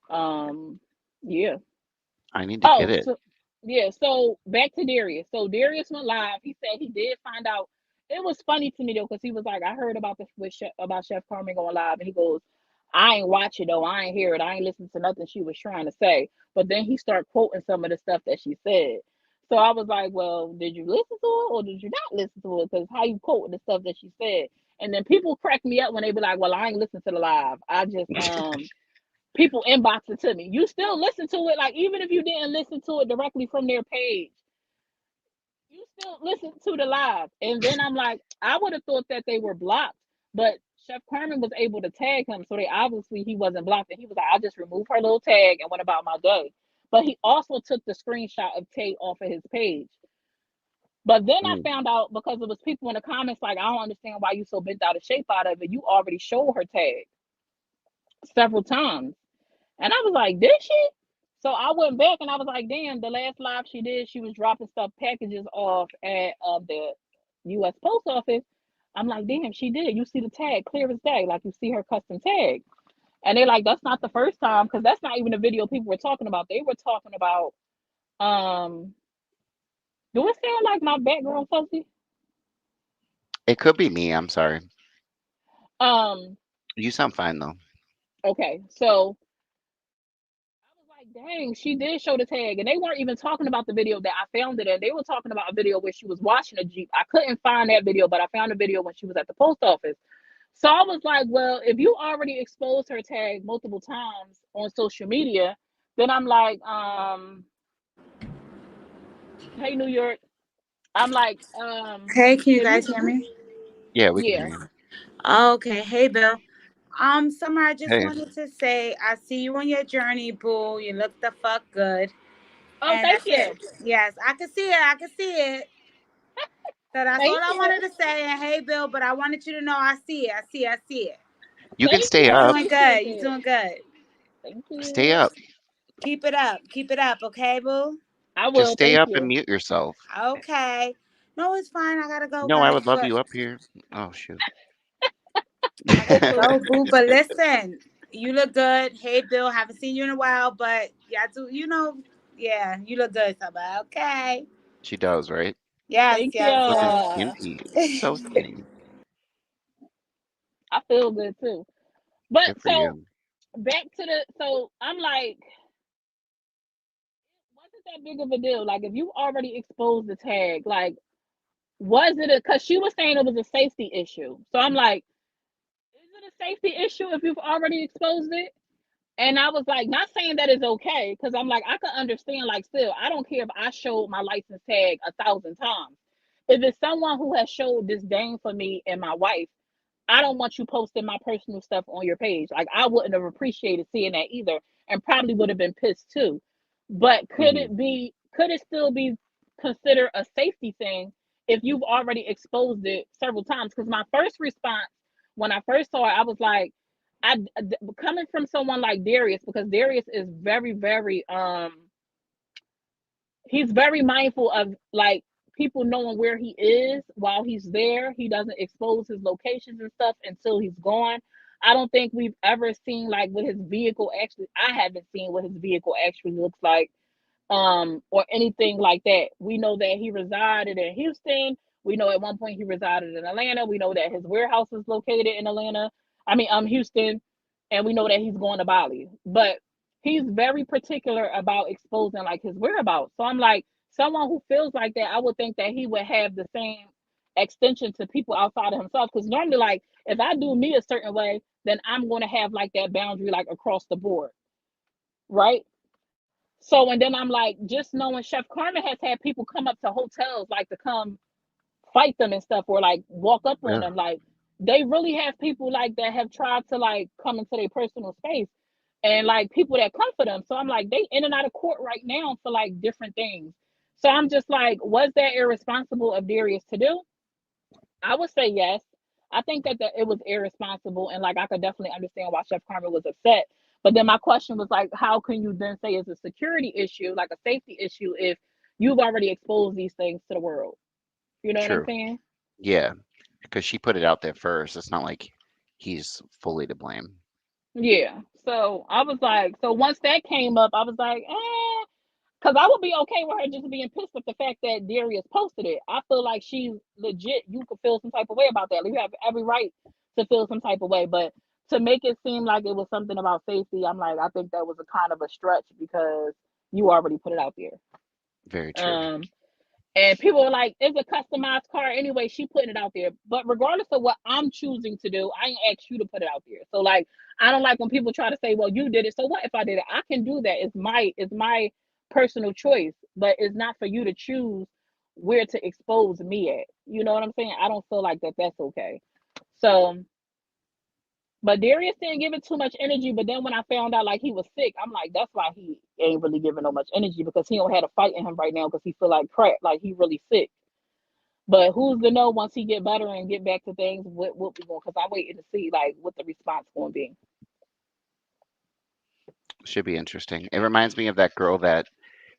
um yeah. I need to get Oh, it. so yeah, so back to Darius. So Darius went live. He said he did find out. It was funny to me though, because he was like, I heard about about Chef Carmen going live, and he goes, I ain't watch it though. I ain't hear it. I ain't listen to nothing she was trying to say. But then he started quoting some of the stuff that she said. So I was like, well, did you listen to it or did you not listen to it? Because how you quoting the stuff that she said? And then people crack me up when they be like, well, I ain't listen to the live. I just people inbox it to me. You still listen to it, like even if you didn't listen to it directly from their page, you still listen to the live. And then I'm like, I would have thought that they were blocked, but Chef Carmen was able to tag him, so they obviously he wasn't blocked. And he was like, I just removed her little tag and went about my day. But he also took the screenshot of Tay off of his page. But then I Mm. found out because it was people in the comments like, I don't understand why you so bent out of shape out of it. You already showed her tag several times. And I was like, did she? So I went back and I was like, damn, the last live she did, she was dropping stuff, packages off at the US Post Office. I'm like, damn, she did. You see the tag clear as day, like you see her custom tag. And they like, that's not the first time, because that's not even the video people were talking about. They were talking about um Do it sound like my background fuzzy? It could be me. I'm sorry. Um, You sound fine though. okay, so I was like, dang, she did show the tag, and they weren't even talking about the video that I found it in. They were talking about a video where she was washing a Jeep. I couldn't find that video, but I found a video when she was at the post office. So I was like, well, if you already exposed her tag multiple times on social media, then I'm like, hey New York. I'm like, Hey, can you if you guys hear me? Yeah, we can hear yeah. you. Okay. Hey, Bill. Summer, I just Hey, wanted to say I see you on your journey, boo. You look the fuck good. Oh, And thank that's it. you. Yes, I can see it. I can see it. So that's all Thank I wanted you. to say. And hey, Bill, but I wanted you to know I see it. I see it. I see it. you can Thank stay you. You're I up. doing appreciate good. You're that. doing good. Thank Stay you. up. Keep it up. Keep it up. Okay, boo? I Just will. stay Thank up and you. mute yourself. Okay. No, it's fine. I gotta go, No, I guys. would love But you up here. Oh shoot. I gotta go, boo. But listen, you look good. Hey, Bill, haven't seen you in a while, but yeah, do yeah, you look good, Summer. Okay. She does, right? Yes, Thank yes, Looking you. skinty. yes. So skinny. I feel good too. But Good for so you. back to the so I'm like, wasn't that big of a deal? Like if you already exposed the tag, like was it a because she was saying it was a safety issue. So I'm like, is it a safety issue if you've already exposed it? And I was like, not saying that is okay, because I'm like, I can understand, like, still, I don't care if I showed my license tag 1,000 times. If it's someone who has showed disdain for me and my wife, I don't want you posting my personal stuff on your page. Like I wouldn't have appreciated seeing that either, and probably would have been pissed too. But Hmm. could it still be considered a safety thing if you've already exposed it several times? Because my first response when I first saw it, I was like, coming from someone like Darius, because Darius is very, very he's very mindful of like people knowing where he is while he's there. He doesn't expose his locations and stuff until he's gone. I don't think we've ever seen like what his vehicle actually. I haven't seen what his vehicle actually looks like, or anything like that. We know that he resided in Houston. We know at one point he resided in Atlanta. We know that his warehouse is located in Atlanta. I mean, Houston, and we know that he's going to Bali. But he's very particular about exposing like his whereabouts. So I'm like, someone who feels like that, I would think that he would have the same extension to people outside of himself. Because normally, like, if I do me a certain way, then I'm going to have like that boundary like across the board, right? So and then I'm like, just knowing Chef Carmen has had people come up to hotels like to come fight them and stuff, or like walk up on Ugh. them. Like they really have people like that have tried to like come into their personal space, and like people that come for them. So I'm like, they in and out of court right now for like different things. So I'm just like, was that irresponsible of Darius to do? I would say yes. I think that it was irresponsible, and like I could definitely understand why Chef Carmen was upset. But then my question was like, how can you then say it's a security issue, like a safety issue, if you've already exposed these things to the world? You know what I'm True. saying? Yeah, because she put it out there first. It's not like he's fully to blame. Yeah. So I was like, so once that came up, I was like, because I would be okay with her just being pissed at the fact that Darius posted it. I feel like she's legit. You could feel some type of way about that. Like, you have every right to feel some type of way. But to make it seem like it was something about safety, I'm like, I think that was a kind of a stretch because you already put it out there. Very true. Um, and people are like, it's a customized car anyway. She putting it out there. But regardless of what I'm choosing to do, I ain't asked you to put it out there. So like, I don't like when people try to say, well, you did it. So what if I did it? I can do that. It's my personal choice, but it's not for you to choose where to expose me at. You know what I'm saying? I don't feel like that's okay. So but Darius didn't give it too much energy. But then when I found out like he was sick, I'm like, that's why he ain't really giving no much energy, because he don't have a fight in him right now because he feel like crap, like he really sick. But who's to know once he get better and get back to things, what we going? Because I'm waiting to see like what the response going to be. Should be interesting. It reminds me of that girl that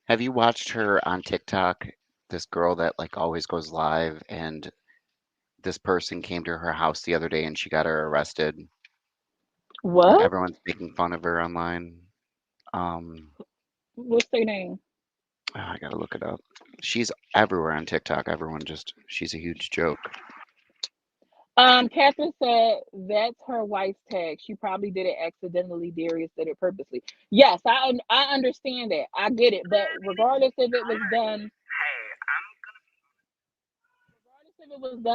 have you watched her on TikTok? This girl that like always goes live and this person came to her house the other day and she got her arrested and What? everyone's making fun of her online. Um, What's their name? Oh, I gotta look it up. She's everywhere on TikTok. Everyone just, she's a huge joke. Catherine said that's her wife's tag. She probably did it accidentally. Darius did it purposely. Yes, I understand that. I get it. But regardless if it was done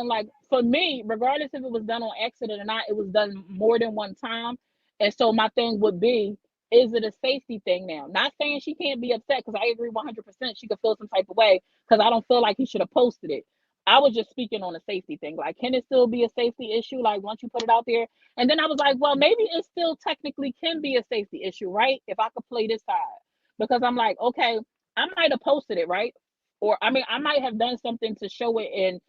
like for me, regardless if it was done on accident or not, it was done more than one time. And so my thing would be, is it a safety thing now? Not saying she can't be upset because I agree 100%. She could feel some type of way because I don't feel like he should have posted it. I was just speaking on a safety thing. Like, can it still be a safety issue? Like, once you put it out there, and then I was like, well, maybe it still technically can be a safety issue, right? If I could play this side, because I'm like, okay, I might have posted it, right? Or I mean, I might have done something to show it and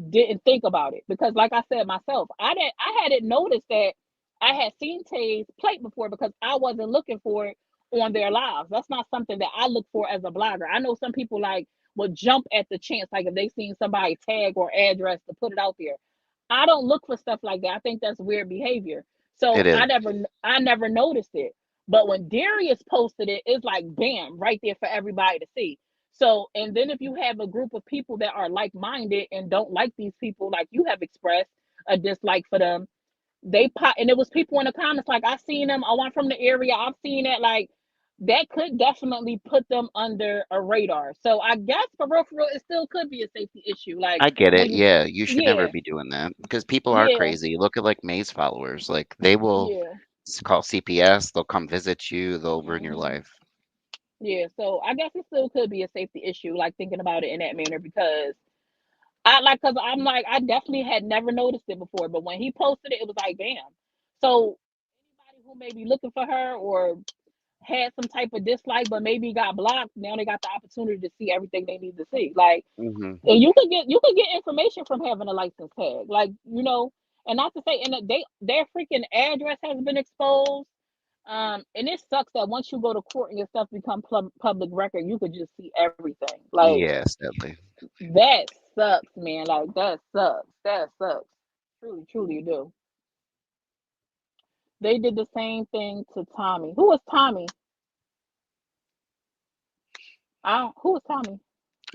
didn't think about it because, like I said myself, I hadn't noticed that I had seen Tay's plate before because I wasn't looking for it on their lives. That's not something that I look for as a blogger. I know some people like would jump at the chance, like if they seen somebody tag or address to put it out there. I don't look for stuff like that. I think that's weird behavior. So It is. I never noticed it. But when Darius posted it, it's like bam, right there for everybody to see. So, and then if you have a group of people that are like minded and don't like these people, like you have expressed a dislike for them, they pop, and it was people in the comments like, I seen them. Oh, I'm from the area. I've seen that. Like, that could definitely put them under a radar. So I guess for real, it still could be a safety issue. Like I get it. when you, Yeah, you should never yeah, be doing that because people are yeah, crazy. Look at like May's followers. Like they will yeah. call CPS, they'll come visit you, they'll ruin your Hmm. life. Yeah, so I guess it still could be a safety issue, like thinking about it in that manner, because I like, because I'm like, I definitely had never noticed it before, but when he posted it, it was like, bam. So anybody who may be looking for her or had some type of dislike, but maybe got blocked, now they got the opportunity to see everything they need to see. Like, Hmm. and you could get information from having a license tag, like, and not to say, and their freaking address has been exposed. And it sucks that once you go to court and your stuff become public record, you could just see everything. Like, Yeah, sadly. that sucks, man. Like, that sucks. That sucks. Truly, truly you do. They did the same thing to Tommy. Who was Tommy? I don't. Who was Tommy?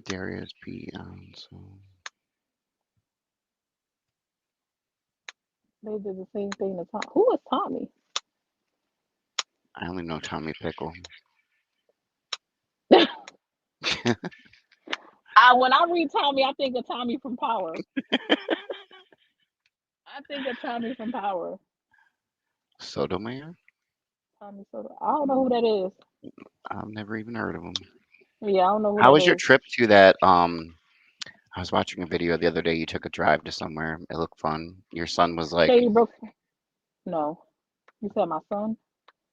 Darius P. So They did the same thing to Tom. Who was Tommy? I only know Tommy Pickle. When I read Tommy, I think of Tommy from Power. I think of Tommy from Power. Sotomayor? Tommy Soto. I don't know who that is. I've never even heard of him. Yeah, I don't know who How that was your is. trip to that? I was watching a video the other day. You took a drive to somewhere. It looked fun. Your son was like, Shady Brook. No, you said my son.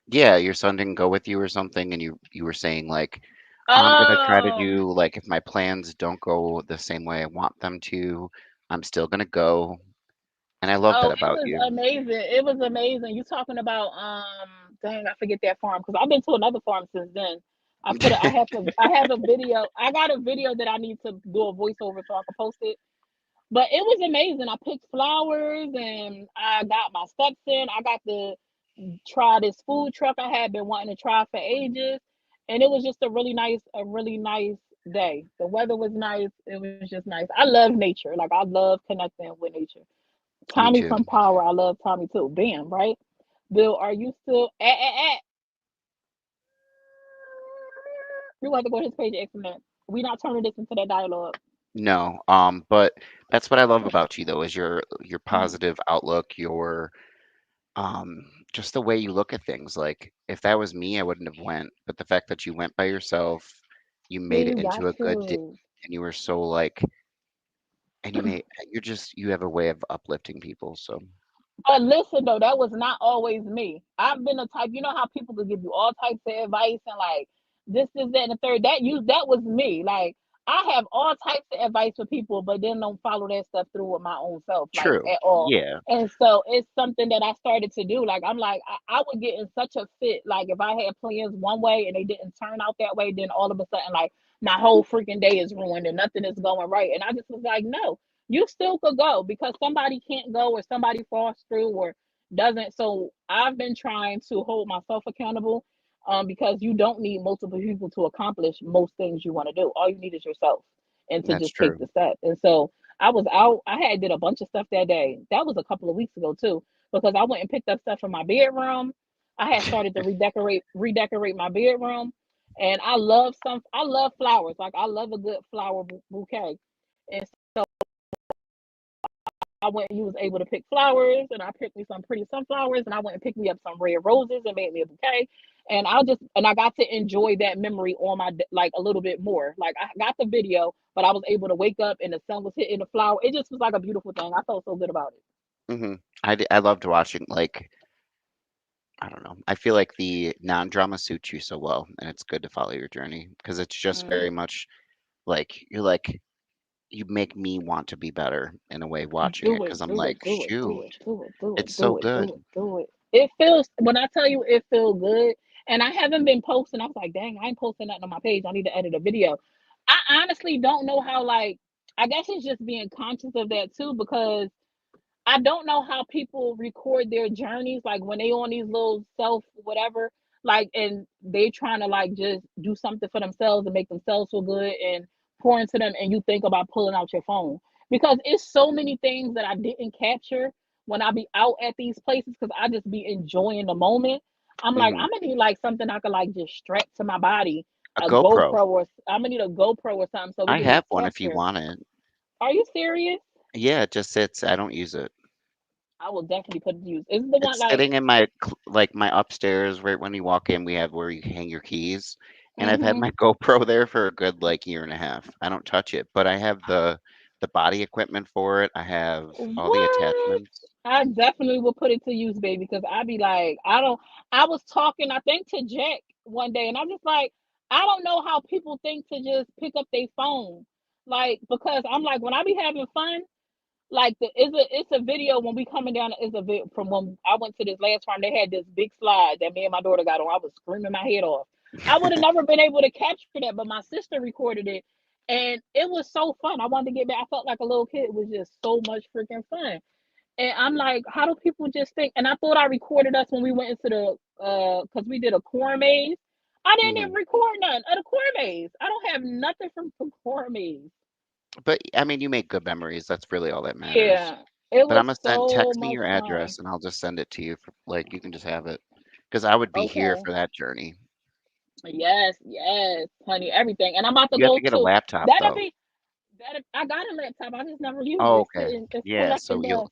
yeah, your son didn't go with you or something, and you were saying like, I'm gonna try to Oh, do like if my plans don't go the same way I want them to, I'm still gonna go. And I love that oh, it about was you. amazing. It was amazing. You talking about dang, I forget that farm because I've been to another farm since then. I have a video. I got a video that I need to do a voiceover so I can post it. But it was amazing. I picked flowers and I got my steps in. I got to try this food truck I had been wanting to try for ages. And it was just a really nice day. The weather was nice. It was just nice. I love nature. Like, I love connecting with nature. Me Tommy too. from Power, I love Tommy too. Bam, right? Bill, are you still at? You have to go to his page and excellent. We not turning this into that dialogue. No, but that's what I love about you though, is your positive outlook, your just the way you look at things. Like if that was me, I wouldn't have went. But the fact that you went by yourself, you Yeah, made it you got into a good day, to. and you were so like, and you have a way of uplifting people. So But listen though, that was not always me. I've been a type, you know how people could give you all types of advice and like this, that, and the third. That was me. Like, I have all types of advice for people, but then don't follow that stuff through with my own self, like, true. at all. Yeah, And so it's something that I started to do. Like, I'm like, I would get in such a fit. Like, if I had plans one way and they didn't turn out that way, then all of a sudden, like, my whole freaking day is ruined and nothing is going right. And I just was like, no, you still could go because somebody can't go or somebody falls through or doesn't. So I've been trying to hold myself accountable. because you don't need multiple people to accomplish most things you want to do. All you need is yourself and to That's just take true. the step. And so I was out. I had did a bunch of stuff that day. That was a couple of weeks ago too, because I went and picked up stuff from my bedroom. I had started to redecorate my bedroom, and I love flowers. Like I love a good flower bouquet. And I went and you was able to pick flowers, and I picked me some pretty sunflowers, and I went and picked me up some red roses and made me a bouquet. And I got to enjoy that memory on like a little bit more. Like I got the video, but I was able to wake up and the sun was hitting the flower. It just was like a beautiful thing. I felt so good about it. Hmm. I loved watching, like, I don't know. I feel like the non-drama suits you so well, and it's good to follow your journey because it's just very Mm. much like you're like you make me want to be better in a way watching it Do it, because I'm do like, it, do it, do shoot, it, do it, do it's it, so do it, good. do it, do it. It feels when I tell you it feels good. And I haven't been posting. I was like, dang, I ain't posting nothing on my page. I need to edit a video. I honestly don't know how, like, I guess it's just being conscious of that too, because I don't know how people record their journeys, like when they on these little self whatever, like, and they trying to like just do something for themselves and make themselves feel good and pour into them, and you think about pulling out your phone because it's so many things that I didn't capture when I be out at these places because I just be enjoying the moment. I'm like, Hmm. I'm gonna need like something I could like just strap to my body, A a GoPro. GoPro, or I'm gonna need a GoPro or something so we I can have just one if you capture. want it. Are you serious? Yeah, it just sits. I don't use it. I will definitely put it to use. Is the one It's like? sitting in my like my upstairs right when you walk in. We have where you hang your keys, and I've had Mm-hmm. my GoPro there for a good like year and a half. I don't touch it, but I have the body equipment for it. I have all the What? attachments. I definitely will put it to use, baby, because I be like, I don't. I was talking, I think, to Jack one day, and I'm just like, I don't know how people think to just pick up their phone, like, because I'm like, when I be having fun, like it's a video when we coming down. Is a bit from when I went to this last farm. They had this big slide that me and my daughter got on. I was screaming my head off. I would have never been able to capture that, but my sister recorded it, and it was so fun. I wanted to get back. I felt like a little kid. It was just so much freaking fun. And I'm like, how do people just think? And I thought I recorded us when we went into the because we did a corn maze. I didn't Hmm. even record none of the corn maze. I don't have nothing from the corn maze. But I mean, you make good memories. That's really all that matters. Yeah, it But I'm was gonna send so text me much your fun. address and I'll just send it to you for like you can just have it because I would be here Okay. for that journey. Yes, yes, honey, everything. And I'm about to You have go to get a to laptop that'll though. be that I got a laptop. I just never used Oh, it. okay. It's Yeah, collecting so you'll dust.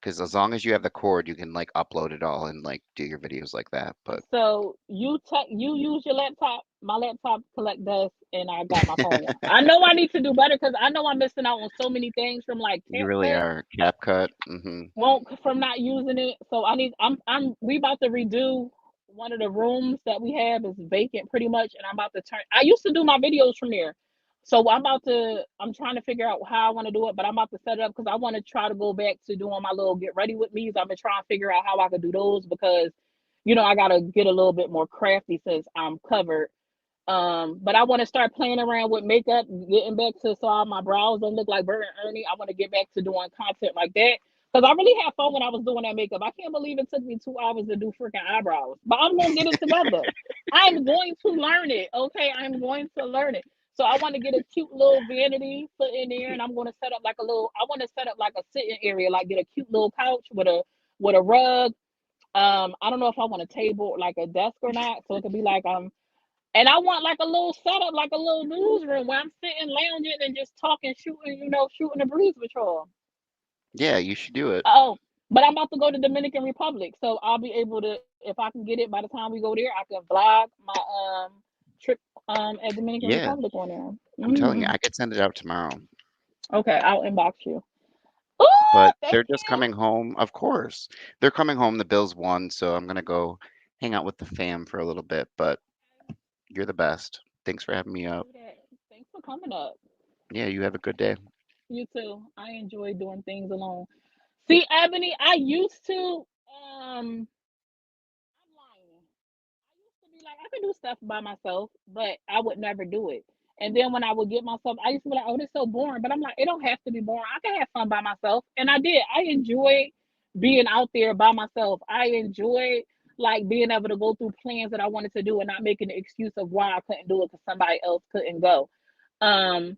because as long as you have the cord, you can like upload it all and like do your videos like that. But So you use your laptop. My laptop collect dust, and I got my phone. I know I need to do better because I know I'm missing out on so many things from like you really CapCut. are CapCut. Hmm. Won't from not using it. So I need. I'm. We about to redo one of the rooms that we have is vacant pretty much, and I'm about to turn. I used to do my videos from there, so I'm about to. I'm trying to figure out how I want to do it, but I'm about to set it up because I want to try to go back to doing my little get ready with me's. I've been trying to figure out how I could do those because, I gotta get a little bit more crafty since I'm covered. But I want to start playing around with makeup, getting back to so all my brows don't look like Bert and Ernie. I want to get back to doing content like that because I really had fun when I was doing that makeup. I can't believe it took me 2 hours to do freaking eyebrows, but I'm gonna get it together. I'm going to learn it. Okay, I'm going to learn it. So I want to get a cute little vanity put in there, and I'm going to set up like a little. I want to set up like a sitting area, like get a cute little couch with a rug. I don't know if I want a table like a desk or not, so it could be like and I want like a little setup, like a little newsroom where I'm sitting, lounging, and just talking, shooting, shooting the breeze with y'all. Yeah, you should do it. Oh, but I'm about to go to Dominican Republic, so I'll be able to, if I can get it by the time we go there, I can vlog my trip at Dominican Yeah, Republic on there. I'm telling you, Hmm. I could send it out tomorrow. Okay, I'll inbox you. Oh, But thank they're just you. coming home, of course. They're coming home. The Bills won, so I'm gonna go hang out with the fam for a little bit. But you're the best. Thanks for having me I'll up. do that. Thanks for coming up. Yeah, you have a good day. You too. I enjoy doing things alone. See, Ebony, I used to. I'm lying. I used to be like, I could do stuff by myself, but I would never do it. And then when I would get myself, I used to be like, oh, this is so boring. But I'm like, it don't have to be boring. I can have fun by myself. And I did. I enjoyed being out there by myself. I enjoyed like being able to go through plans that I wanted to do and not making an excuse of why I couldn't do it because somebody else couldn't go. Um,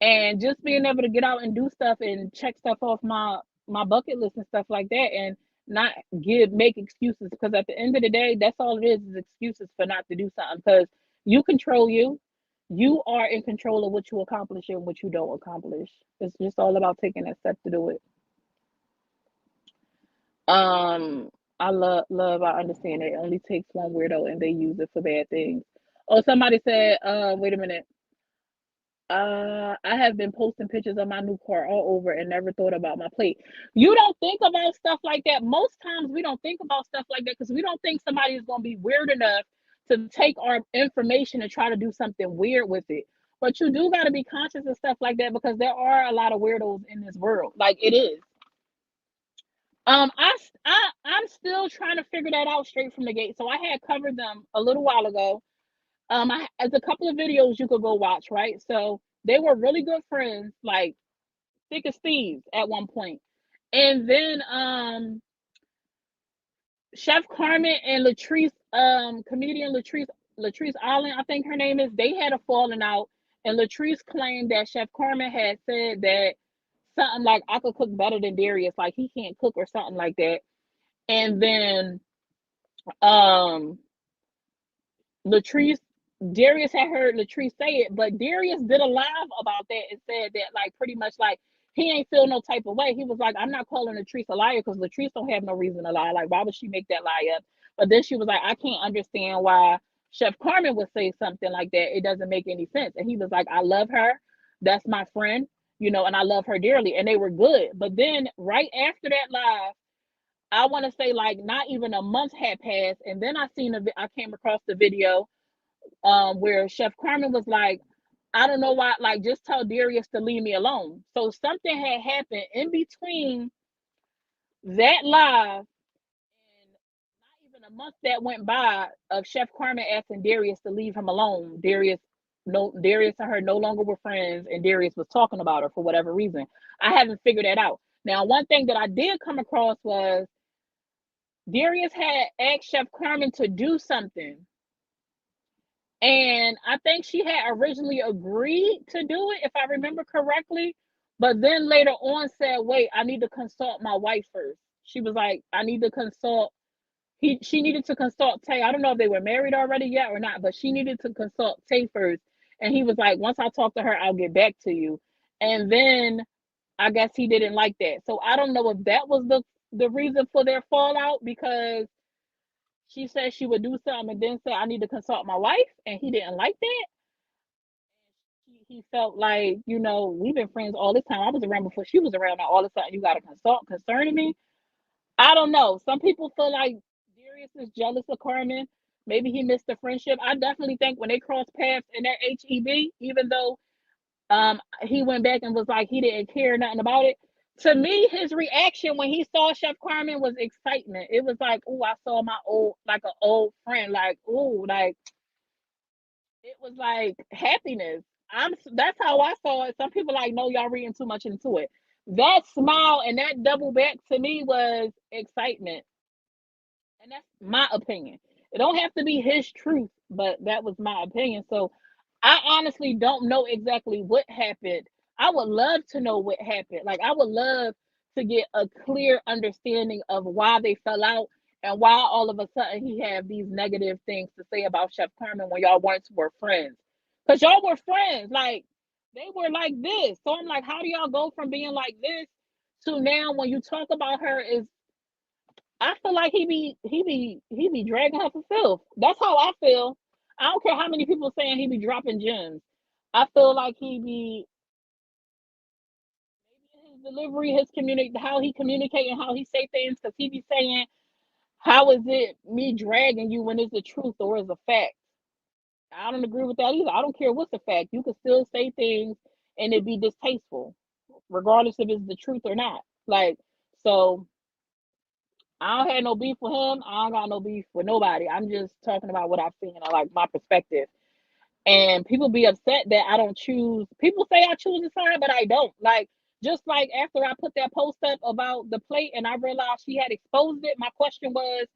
and just being able to get out and do stuff and check stuff off my bucket list and stuff like that, and not make excuses, because at the end of the day, that's all it is excuses for not to do something, because you control you are in control of what you accomplish and what you don't accomplish. It's just all about taking that step to do it. um I I understand it only takes one weirdo and they use it for bad things. Oh, somebody said, wait a minute. I have been posting pictures of my new car all over and never thought about my plate. You don't think about stuff like that. Most times we don't think about stuff like that because we don't think somebody is going to be weird enough to take our information and try to do something weird with it. But you do got to be conscious of stuff like that because there are a lot of weirdos in this world. Like it is. I'm still trying to figure that out straight from the gate. So I had covered them a little while ago. As a couple of videos you could go watch, right? So they were really good friends, like thick as thieves at one point. And then Chef Carmen and Latrice, comedian Latrice Allen, I think her name is, they had a falling out, and Latrice claimed that Chef Carmen had said that something like I could cook better than Darius, like he can't cook or something like that. And then um Latrice, Darius had heard Latrice say it, but Darius did a live about that and said that, like, pretty much like he ain't feel no type of way. He was like, I'm not calling Latrice a liar because Latrice don't have no reason to lie. Like, why would she make that lie up? But then she was like, I can't understand why Chef Carmen would say something like that. It doesn't make any sense. And he was like, I love her. That's my friend, and I love her dearly. And they were good. But then right after that live, I want to say like not even a month had passed, and then I came across the video where Chef Carmen was like, I don't know why, like just tell Darius to leave me alone. So something had happened in between that live and not even a month that went by of Chef Carmen asking Darius to leave him alone. Darius and her no longer were friends, and Darius was talking about her for whatever reason. I haven't figured that out. Now, one thing that I did come across was Darius had asked Chef Carmen to do something. And I think she had originally agreed to do it, if I remember correctly. But then later on said, wait, I need to consult my wife first. She was like, I need to consult. She needed to consult Tay. I don't know if they were married already yet or not, but she needed to consult Tay first. And he was like, once I talk to her, I'll get back to you. And then I guess he didn't like that. So I don't know if that was the reason for their fallout, because she said she would do something and then said, I need to consult my wife. And he didn't like that. He felt like, we've been friends all this time. I was around before she was around. Now all of a sudden you got to consult concerning me. I don't know. Some people feel like Darius is jealous of Carmen. Maybe he missed the friendship. I definitely think when they crossed paths in that HEB, even though he went back and was like he didn't care nothing about it. To me, his reaction when he saw Chef Carmen was excitement. It was like, oh, I saw my an old friend. Like, oh, like it was like happiness. That's how I saw it. Some people like, no, y'all reading too much into it. That smile and that double back to me was excitement. And that's my opinion. It don't have to be his truth, but that was my opinion. So I honestly don't know exactly what happened. I would love to know what happened. Like I would love to get a clear understanding of why they fell out and why all of a sudden he have these negative things to say about Chef Carmen when y'all once were friends. Because y'all were friends. Like they were like this. So I'm like, how do y'all go from being like this to now when you talk about her is, I feel like he be dragging her for filth. That's how I feel. I don't care how many people saying he be dropping gems. I feel like he be, maybe his delivery, his how he communicate and how he say things, because he be saying, how is it me dragging you when it's the truth or is a fact? I don't agree with that either. I don't care what's the fact. You can still say things and it be distasteful, regardless if it's the truth or not. Like, so I don't have no beef with him. I don't got no beef with nobody. I'm just talking about what I've seen and like my perspective. And people be upset that I don't choose. People say I choose a side, but I don't. Like just like after I put that post up about the plate and I realized she had exposed it, my question was,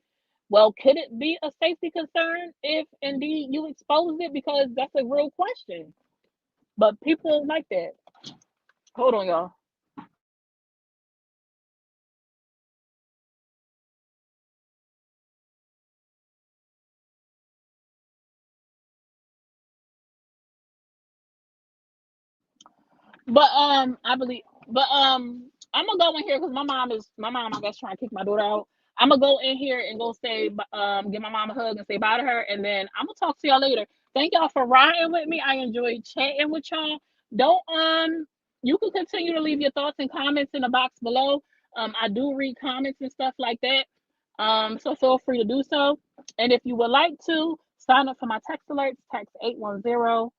Well, could it be a safety concern if indeed you exposed it? Because that's a real question. But people don't like that. Hold on, y'all. But I believe, but I'm gonna go in here because my mom. I guess trying to kick my daughter out. I'm gonna go in here and go say give my mom a hug and say bye to her, and then I'm gonna talk to y'all later. Thank y'all for riding with me. I enjoyed chatting with y'all. Don't you can continue to leave your thoughts and comments in the box below. I do read comments and stuff like that. So feel free to do so. And if you would like to sign up for my text alerts, text 81010.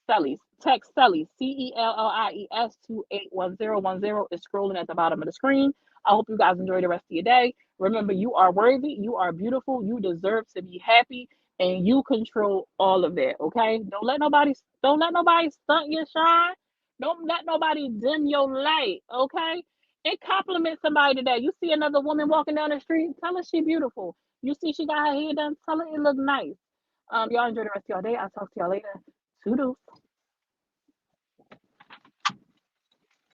Sellies. Text Sellies, CELLIES to 81010 is scrolling at the bottom of the screen. I hope you guys enjoy the rest of your day. Remember, you are worthy, you are beautiful, you deserve to be happy, and you control all of that. Okay? Don't let nobody stunt your shine. Don't let nobody dim your light. Okay? And compliment somebody today. You see another woman walking down the street, tell her she beautiful. You see she got her hair done, tell her it look nice. Y'all enjoy the rest of your day. I'll talk to y'all later. Toodles.